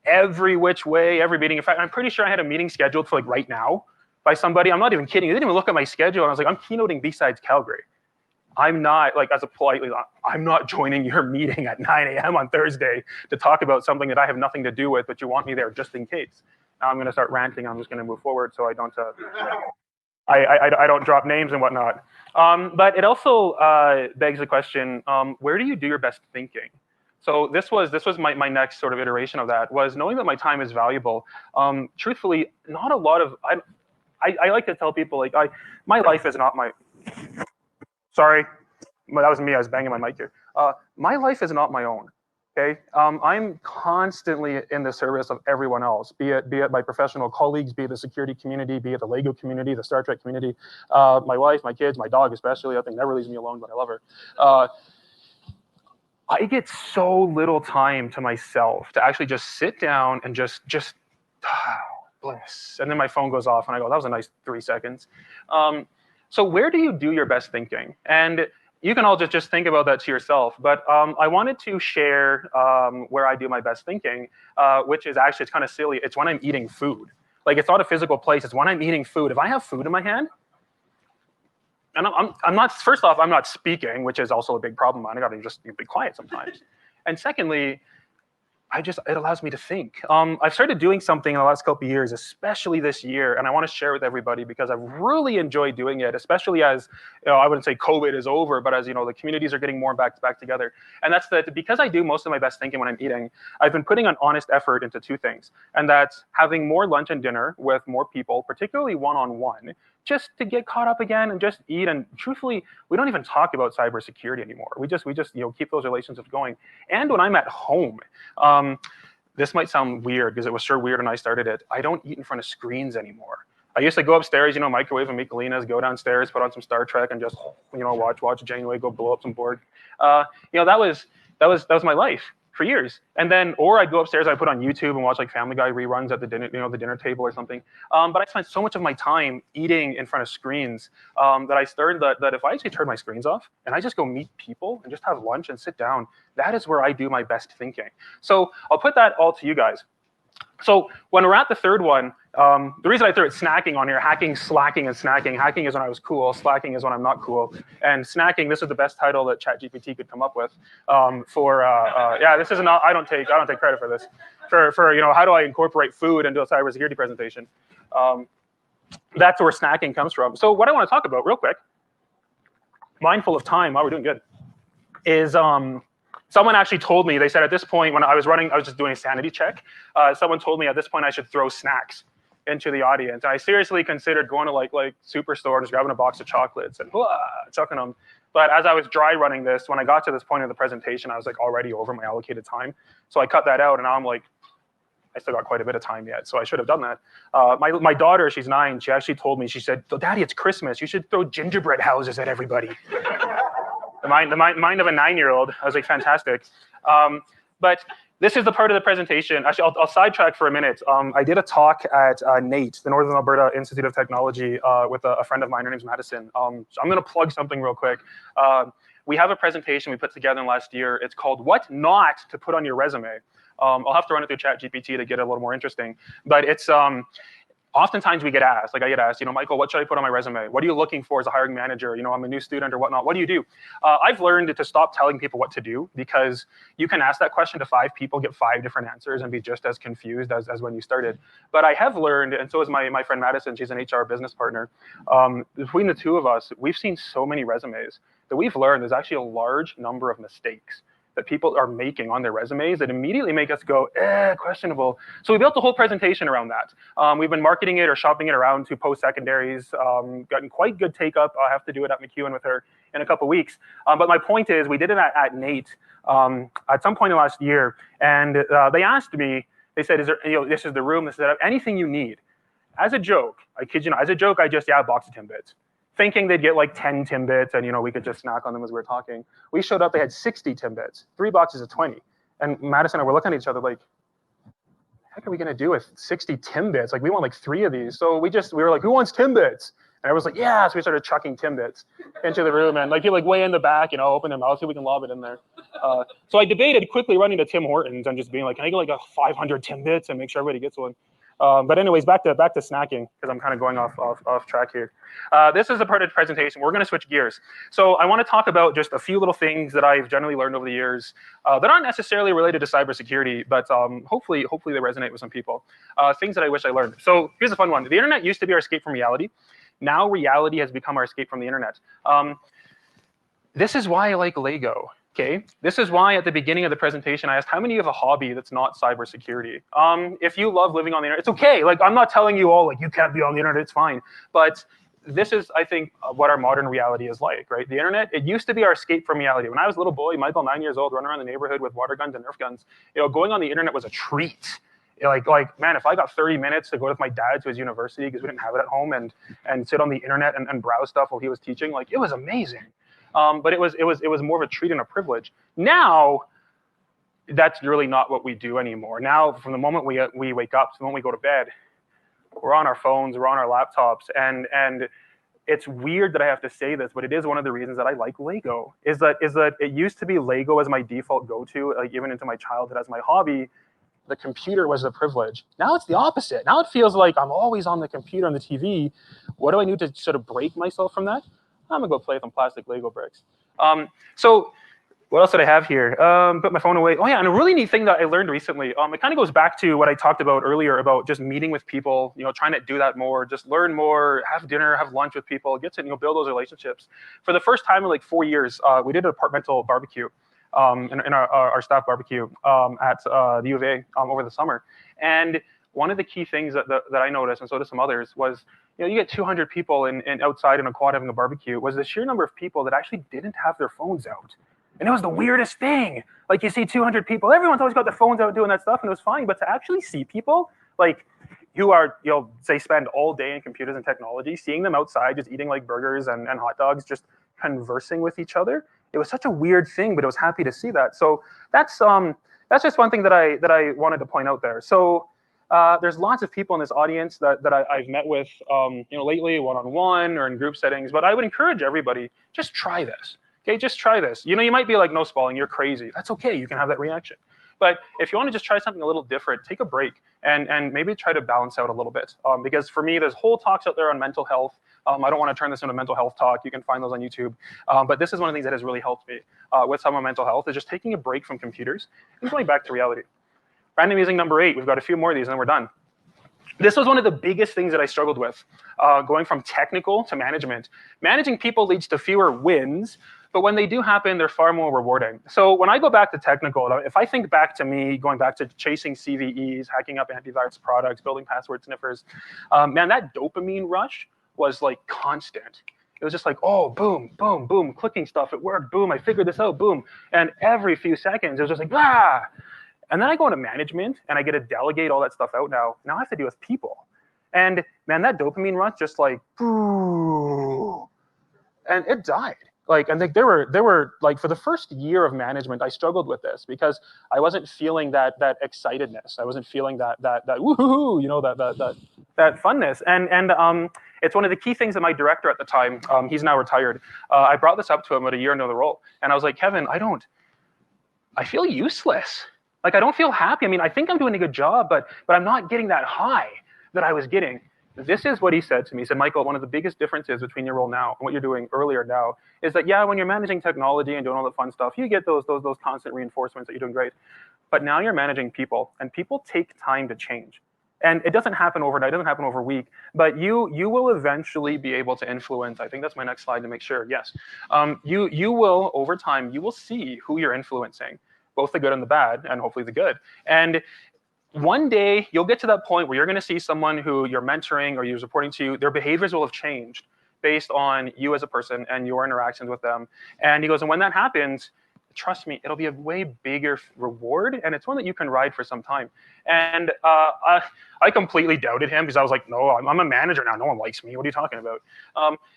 [SPEAKER 2] every which way, every meeting. In fact, I'm pretty sure I had a meeting scheduled for like right now by somebody. I'm not even kidding. They didn't even look at my schedule. And I was like, I'm keynoting B-Sides Calgary. I'm not, like, as a politely, I'm not joining your meeting at 9 a.m. on Thursday to talk about something that I have nothing to do with, but you want me there just in case. Now I'm going to start ranting. I'm just going to move forward so I don't I don't drop names and whatnot. But it also begs the question, where do you do your best thinking? So this was my next sort of iteration of that, was knowing that my time is valuable. Truthfully, not a lot of, I like to tell people, like, my life is not my, sorry, that was me, I was banging my mic here. My life is not my own, okay? I'm constantly in the service of everyone else, be it my professional colleagues, be it the security community, be it the Lego community, the Star Trek community, my wife, my kids, my dog especially, I think never leaves me alone, but I love her. I get so little time to myself to actually just sit down and just bliss. And then my phone goes off and I go, that was a nice 3 seconds. So where do you do your best thinking? And you can all just think about that to yourself. But I wanted to share where I do my best thinking, which is actually, it's kind of silly. It's when I'm eating food. Like, it's not a physical place. It's when I'm eating food. If I have food in my hand, and I'm not, first off, I'm not speaking, which is also a big problem. I gotta just be quiet sometimes. And secondly, it allows me to think. I've started doing something in the last couple of years, especially this year, and I want to share with everybody because I've really enjoyed doing it, especially as, I wouldn't say COVID is over, but as the communities are getting more back together. And that's that, because I do most of my best thinking when I'm eating, I've been putting an honest effort into 2 things, and that's having more lunch and dinner with more people, particularly one-on-one, just to get caught up again and just eat. And truthfully, we don't even talk about cybersecurity anymore. We just keep those relationships going. And when I'm at home, this might sound weird because it was sure weird when I started it. I don't eat in front of screens anymore. I used to go upstairs, microwave and make Galenas, go downstairs, put on some Star Trek, and just watch Janeway go blow up some Borg. That was my life for years. And then, or I'd go upstairs, I'd put on YouTube and watch like Family Guy reruns at the dinner, the dinner table or something. But I spent so much of my time eating in front of screens that I started that if I actually turn my screens off and I just go meet people and just have lunch and sit down, that is where I do my best thinking. So I'll put that all to you guys. So when we're at the third one, the reason I threw it snacking on here, hacking, slacking, and snacking. Hacking is when I was cool. Slacking is when I'm not cool. And snacking, this is the best title that ChatGPT could come up with. This is not. I don't take credit for this. For how do I incorporate food into a cybersecurity presentation? That's where snacking comes from. So what I want to talk about real quick, mindful of time, while we're doing good, is someone actually told me, they said at this point when I was just doing a sanity check. Someone told me at this point I should throw snacks into the audience. And I seriously considered going to like Superstore and just grabbing a box of chocolates and chucking them. But as I was dry running this, when I got to this point of the presentation, I was like already over my allocated time. So I cut that out, and now I'm like, I still got quite a bit of time yet, so I should have done that. My daughter, she's 9, she actually told me, she said, Daddy, it's Christmas. You should throw gingerbread houses at everybody. The mind of a 9-year-old. I was like, fantastic. But this is the part of the presentation. Actually, I'll sidetrack for a minute. I did a talk at NATE, the Northern Alberta Institute of Technology, with a friend of mine. Her name's Madison. So I'm going to plug something real quick. We have a presentation we put together last year. It's called What Not to Put on Your Resume. I'll have to run it through ChatGPT to get it a little more interesting. But it's oftentimes we get asked, like I get asked, Michael, what should I put on my resume? What are you looking for as a hiring manager? I'm a new student or whatnot. What do you do? I've learned to stop telling people what to do, because you can ask that question to 5 people, get 5 different answers, and be just as confused as when you started. But I have learned, and so is my friend Madison, she's an HR business partner. Between the 2 of us, we've seen so many resumes that we've learned there's actually a large number of mistakes that people are making on their resumes that immediately make us go, questionable. So we built a whole presentation around that. We've been marketing it or shopping it around to post-secondaries, gotten quite good take-up. I'll have to do it at McEwen with her in a couple weeks. But my point is, we did it at NATE at some point in last year, and they asked me, they said, is there, this is the room, this is anything you need. As a joke, I kid you not, as a joke, I just, a box of Timbits, thinking they'd get like 10 Timbits and we could just snack on them as we were talking. We showed up, they had 60 Timbits, 3 boxes of 20. And Madison and I were looking at each other like, what the heck are we gonna do with 60 Timbits? Like, we want like 3 of these. So we were like, who wants Timbits? And I was like, yeah. So we started chucking Timbits into the room, and like you're like way in the back, open their mouth, see if we can lob it in there. So I debated quickly running to Tim Hortons and just being like, can I get like a 500 Timbits and make sure everybody gets one? But anyways, back to snacking, because I'm kind of going off track here. This is a part of the presentation. We're going to switch gears. So I want to talk about just a few little things that I've generally learned over the years that aren't necessarily related to cybersecurity, but hopefully they resonate with some people. Things that I wish I learned. So here's a fun one. The internet used to be our escape from reality. Now reality has become our escape from the internet. This is why I like Lego. Okay, this is why at the beginning of the presentation I asked how many of you have a hobby that's not cybersecurity. If you love living on the internet, it's okay. Like, I'm not telling you all like you can't be on the internet, it's fine. But this is, I think, what our modern reality is like, right? The internet, it used to be our escape from reality. When I was a little boy, Michael, 9 years old, running around the neighborhood with water guns and Nerf guns, going on the internet was a treat. Like man, if I got 30 minutes to go with my dad to his university because we didn't have it at home and sit on the internet and browse stuff while he was teaching, like, it was amazing. But it was more of a treat and a privilege. Now, that's really not what we do anymore. Now, from the moment we wake up to the moment we go to bed, we're on our phones, we're on our laptops, and it's weird that I have to say this, but it is one of the reasons that I like Lego. Is that it used to be Lego as my default go-to, like even into my childhood as my hobby. The computer was a privilege. Now it's the opposite. Now it feels like I'm always on the computer, on the TV. What do I need to sort of break myself from that? I'm gonna go play with some plastic Lego bricks. So what else did I have here? Put my phone away. Oh yeah, and a really neat thing that I learned recently. It kind of goes back to what I talked about earlier about just meeting with people. Trying to do that more, just learn more, have dinner, have lunch with people, get to build those relationships. For the first time in like 4 years, we did a departmental barbecue, in our staff barbecue at the U of A over the summer. And one of the key things that I noticed, and so did some others, was you get 200 people in outside in a quad having a barbecue, was the sheer number of people that actually didn't have their phones out. And it was the weirdest thing. Like, you see 200 people, everyone's always got their phones out doing that stuff, and it was fine. But to actually see people like who are, say spend all day in computers and technology, seeing them outside just eating like burgers and hot dogs, just conversing with each other, it was such a weird thing, but I was happy to see that. So that's just one thing that I wanted to point out there. So there's lots of people in this audience that I've met with, lately, one-on-one or in group settings. But I would encourage everybody, just try this. Okay, just try this. You might be like, no, Spaling, you're crazy. That's okay. You can have that reaction. But if you want to just try something a little different, take a break and maybe try to balance out a little bit. Because for me, there's whole talks out there on mental health. I don't want to turn this into a mental health talk. You can find those on YouTube. But this is one of the things that has really helped me with some of mental health, is just taking a break from computers and going back to reality. Random using number 8. We've got a few more of these and then we're done. This was one of the biggest things that I struggled with, going from technical to management. Managing people leads to fewer wins, but when they do happen, they're far more rewarding. So when I go back to technical, if I think back to me going back to chasing CVEs, hacking up antivirus products, building password sniffers, man, that dopamine rush was like constant. It was just like, oh, boom, boom, boom, clicking stuff, it worked, boom, I figured this out, boom. And every few seconds, it was just like, ah. And then I go into management and I get to delegate all that stuff out now. Now I have to deal with people. And man, that dopamine rush just like, and it died. Like, and there were like, for the first year of management, I struggled with this because I wasn't feeling that excitedness. I wasn't feeling that woohoo, that funness. And it's one of the key things that my director at the time, he's now retired. I brought this up to him at a year into the role, and I was like, Kevin, I feel useless. Like, I don't feel happy. I mean, I think I'm doing a good job, but I'm not getting that high that I was getting. This is what he said to me. He said, Michael, one of the biggest differences between your role now and what you're doing earlier now is that, yeah, when you're managing technology and doing all the fun stuff, you get those constant reinforcements that you're doing great. But now you're managing people, and people take time to change. And it doesn't happen overnight, it doesn't happen over a week, but you will eventually be able to influence. I think that's my next slide to make sure. Yes. You will, over time, you will see who you're influencing, both the good and the bad, and hopefully the good. And one day you'll get to that point where you're going to see someone who you're mentoring or you're reporting to, their behaviors will have changed based on you as a person and your interactions with them. And he goes, and when that happens, trust me, it'll be a way bigger reward, and it's one that you can ride for some time. And I completely doubted him because I was like, no, I'm a manager now. No one likes me. What are you talking about?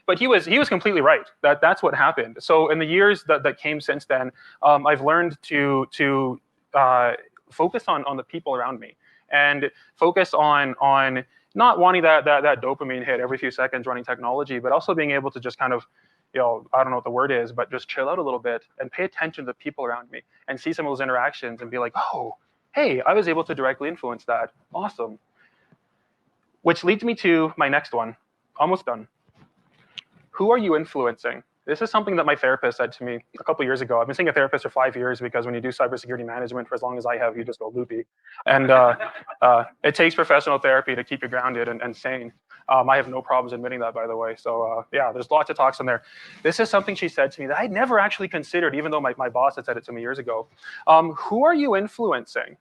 [SPEAKER 2] But he was completely right. That's what happened. So in the years that came since then, I've learned to focus on the people around me and focus on not wanting that dopamine hit every few seconds running technology, but also being able to just kind of, I don't know what the word is, but just chill out a little bit and pay attention to the people around me and see some of those interactions and be like, oh, hey, I was able to directly influence that. Awesome. Which leads me to my next one. Almost done. Who are you influencing? This is something that my therapist said to me a couple years ago. I've been seeing a therapist for 5 years because when you do cybersecurity management for as long as I have, you just go loopy. And it takes professional therapy to keep you grounded and sane. I have no problems admitting that, by the way. So yeah, there's lots of talks in there. This is something she said to me that I'd never actually considered, even though my boss had said it to me years ago. Who are you influencing?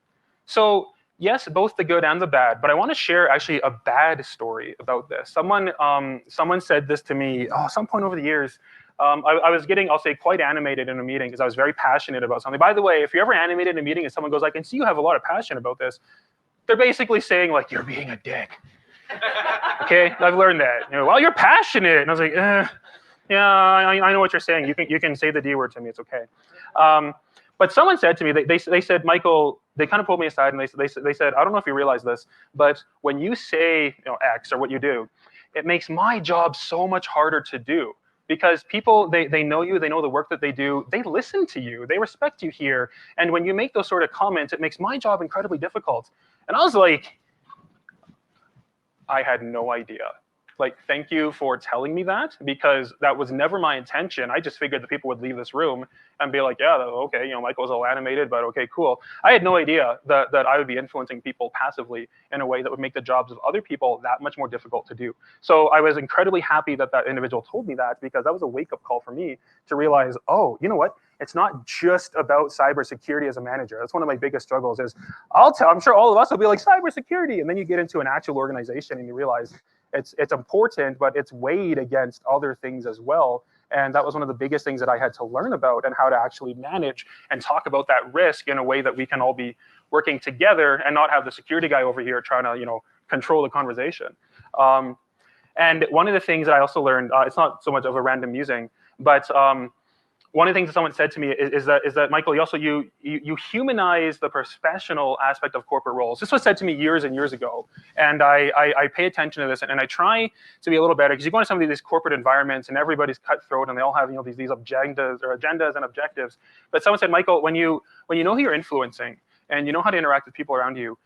[SPEAKER 2] So yes, both the good and the bad, but I want to share actually a bad story about this. Someone said this to me, some point over the years. I was getting, I'll say, quite animated in a meeting because I was very passionate about something. By the way, if you're ever animated in a meeting and someone goes, I can see you have a lot of passion about this, they're basically saying, like, you're being a dick. Okay, I've learned that. Well, you're passionate. And I was like, yeah, I know what you're saying. You can say the D word to me. It's okay. But someone said to me, they said, Michael, they kind of pulled me aside and they said, I don't know if you realize this, but when you say X or what you do, it makes my job so much harder to do. Because people, they know you, they know the work that they do, they listen to you, they respect you here. And when you make those sort of comments, it makes my job incredibly difficult. And I was like, I had no idea. Like, thank you for telling me that, because that was never my intention. I just figured that people would leave this room and be like, yeah, okay, Michael's all animated, but okay, cool. I had no idea that I would be influencing people passively in a way that would make the jobs of other people that much more difficult to do. So I was incredibly happy that that individual told me that, because that was a wake-up call for me to realize, oh, you know what? It's not just about cybersecurity as a manager. That's one of my biggest struggles is, I'm sure all of us will be like, cybersecurity, and then you get into an actual organization and you realize it's important, but it's weighed against other things as well. And that was one of the biggest things that I had to learn about, and how to actually manage and talk about that risk in a way that we can all be working together and not have the security guy over here trying to, control the conversation. And one of the things that I also learned, it's not so much of a random musing, but one of the things that someone said to me is that Michael, you humanize the professional aspect of corporate roles. This was said to me years and years ago, and I pay attention to this, and I try to be a little better, because you go into some of these corporate environments and everybody's cutthroat and they all have these agendas and objectives. But someone said, Michael, when you know who you're influencing and you know how to interact with people around you,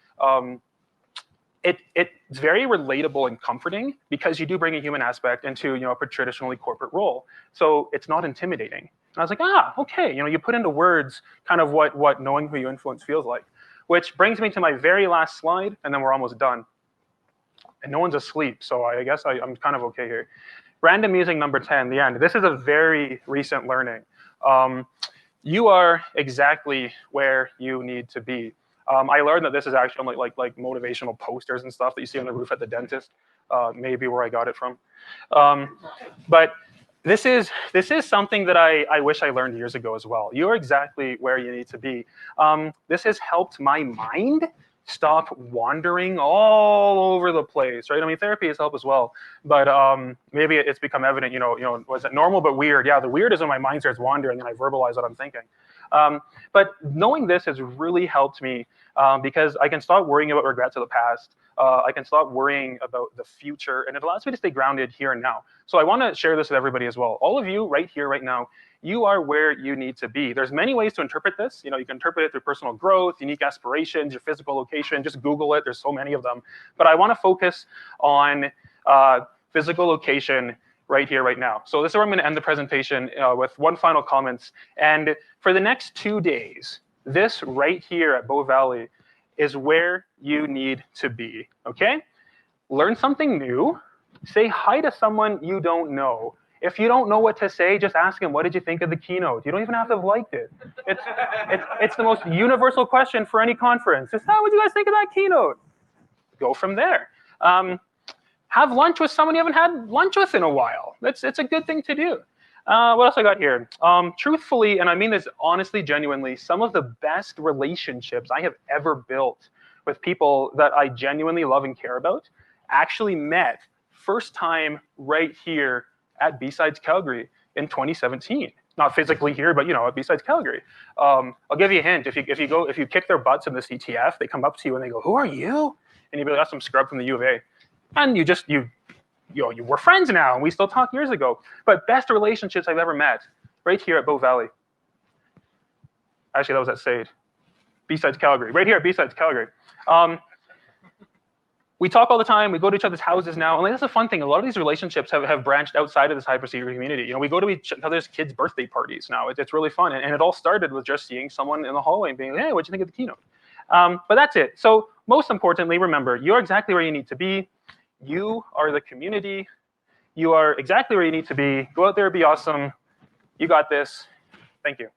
[SPEAKER 2] it's very relatable and comforting, because you do bring a human aspect into a traditionally corporate role. So it's not intimidating. And I was like, okay, you put into words kind of what knowing who you influence feels like. Which brings me to my very last slide, and then we're almost done. And no one's asleep, so I guess I'm kind of okay here. Random musing number 10, the end. This is a very recent learning. You are exactly where you need to be. I learned that this is actually like motivational posters and stuff that you see on the roof at the dentist, maybe where I got it from. But this is something that I wish I learned years ago as well. You're exactly where you need to be. This has helped my mind stop wandering all over the place, right? I mean, therapy has helped as well, but maybe it's become evident, was it normal but weird? Yeah, the weird is when my mind starts wandering and I verbalize what I'm thinking. But knowing this has really helped me, because I can stop worrying about regrets of the past. I can stop worrying about the future, and it allows me to stay grounded here and now. So I want to share this with everybody as well. All of you right here, right now, you are where you need to be. There's many ways to interpret this. You can interpret it through personal growth, unique aspirations, your physical location. Just Google it. There's so many of them. But I want to focus on physical location right here, right now. So this is where I'm going to end the presentation with one final comment. And for the next 2 days, this right here at Bow Valley is where you need to be, okay? Learn something new. Say hi to someone you don't know. If you don't know what to say, just ask them, what did you think of the keynote? You don't even have to have liked it. It's the most universal question for any conference. Just, what do you guys think of that keynote? Go from there. Have lunch with someone you haven't had lunch with in a while. It's a good thing to do. What else I got here? Truthfully, and I mean this honestly, genuinely, some of the best relationships I have ever built with people that I genuinely love and care about actually met first time right here at B-Sides Calgary in 2017. Not physically here, but at B-Sides Calgary. I'll give you a hint. If you kick their butts in the CTF, they come up to you and they go, "Who are you?" And you be like, "That's some scrub from the U of A." And you were friends now, and we still talk years ago. But best relationships I've ever met, right here at Bow Valley. Actually, that was at SAID. B-Sides Calgary, right here at B-Sides Calgary. We talk all the time. We go to each other's houses now. And that's a fun thing. A lot of these relationships have branched outside of the cybersecurity community. We go to each other's kids' birthday parties now. It's really fun. And it all started with just seeing someone in the hallway and being like, "Hey, what'd you think of the keynote?" But that's it. So most importantly, remember, you're exactly where you need to be. You are the community. You are exactly where you need to be. Go out there, be awesome. You got this. Thank you.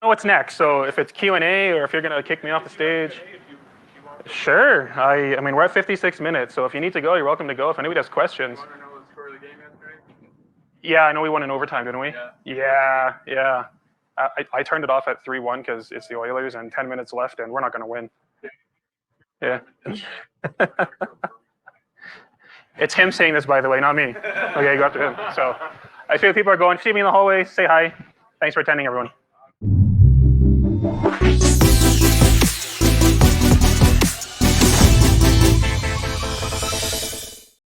[SPEAKER 2] Know what's next. So if it's Q&A or if you're gonna kick me off the stage, sure. I mean, we're at 56 minutes, so if you need to go, you're welcome to go. If anybody has questions. Yeah, I know we won in overtime, didn't we? Yeah. I turned it off at 3-1 because it's the Oilers and 10 minutes left and we're not gonna win. Yeah. It's him saying this, by the way, not me. Okay, go after him. So I feel people are going, see me in the hallway, say hi. Thanks for attending, everyone.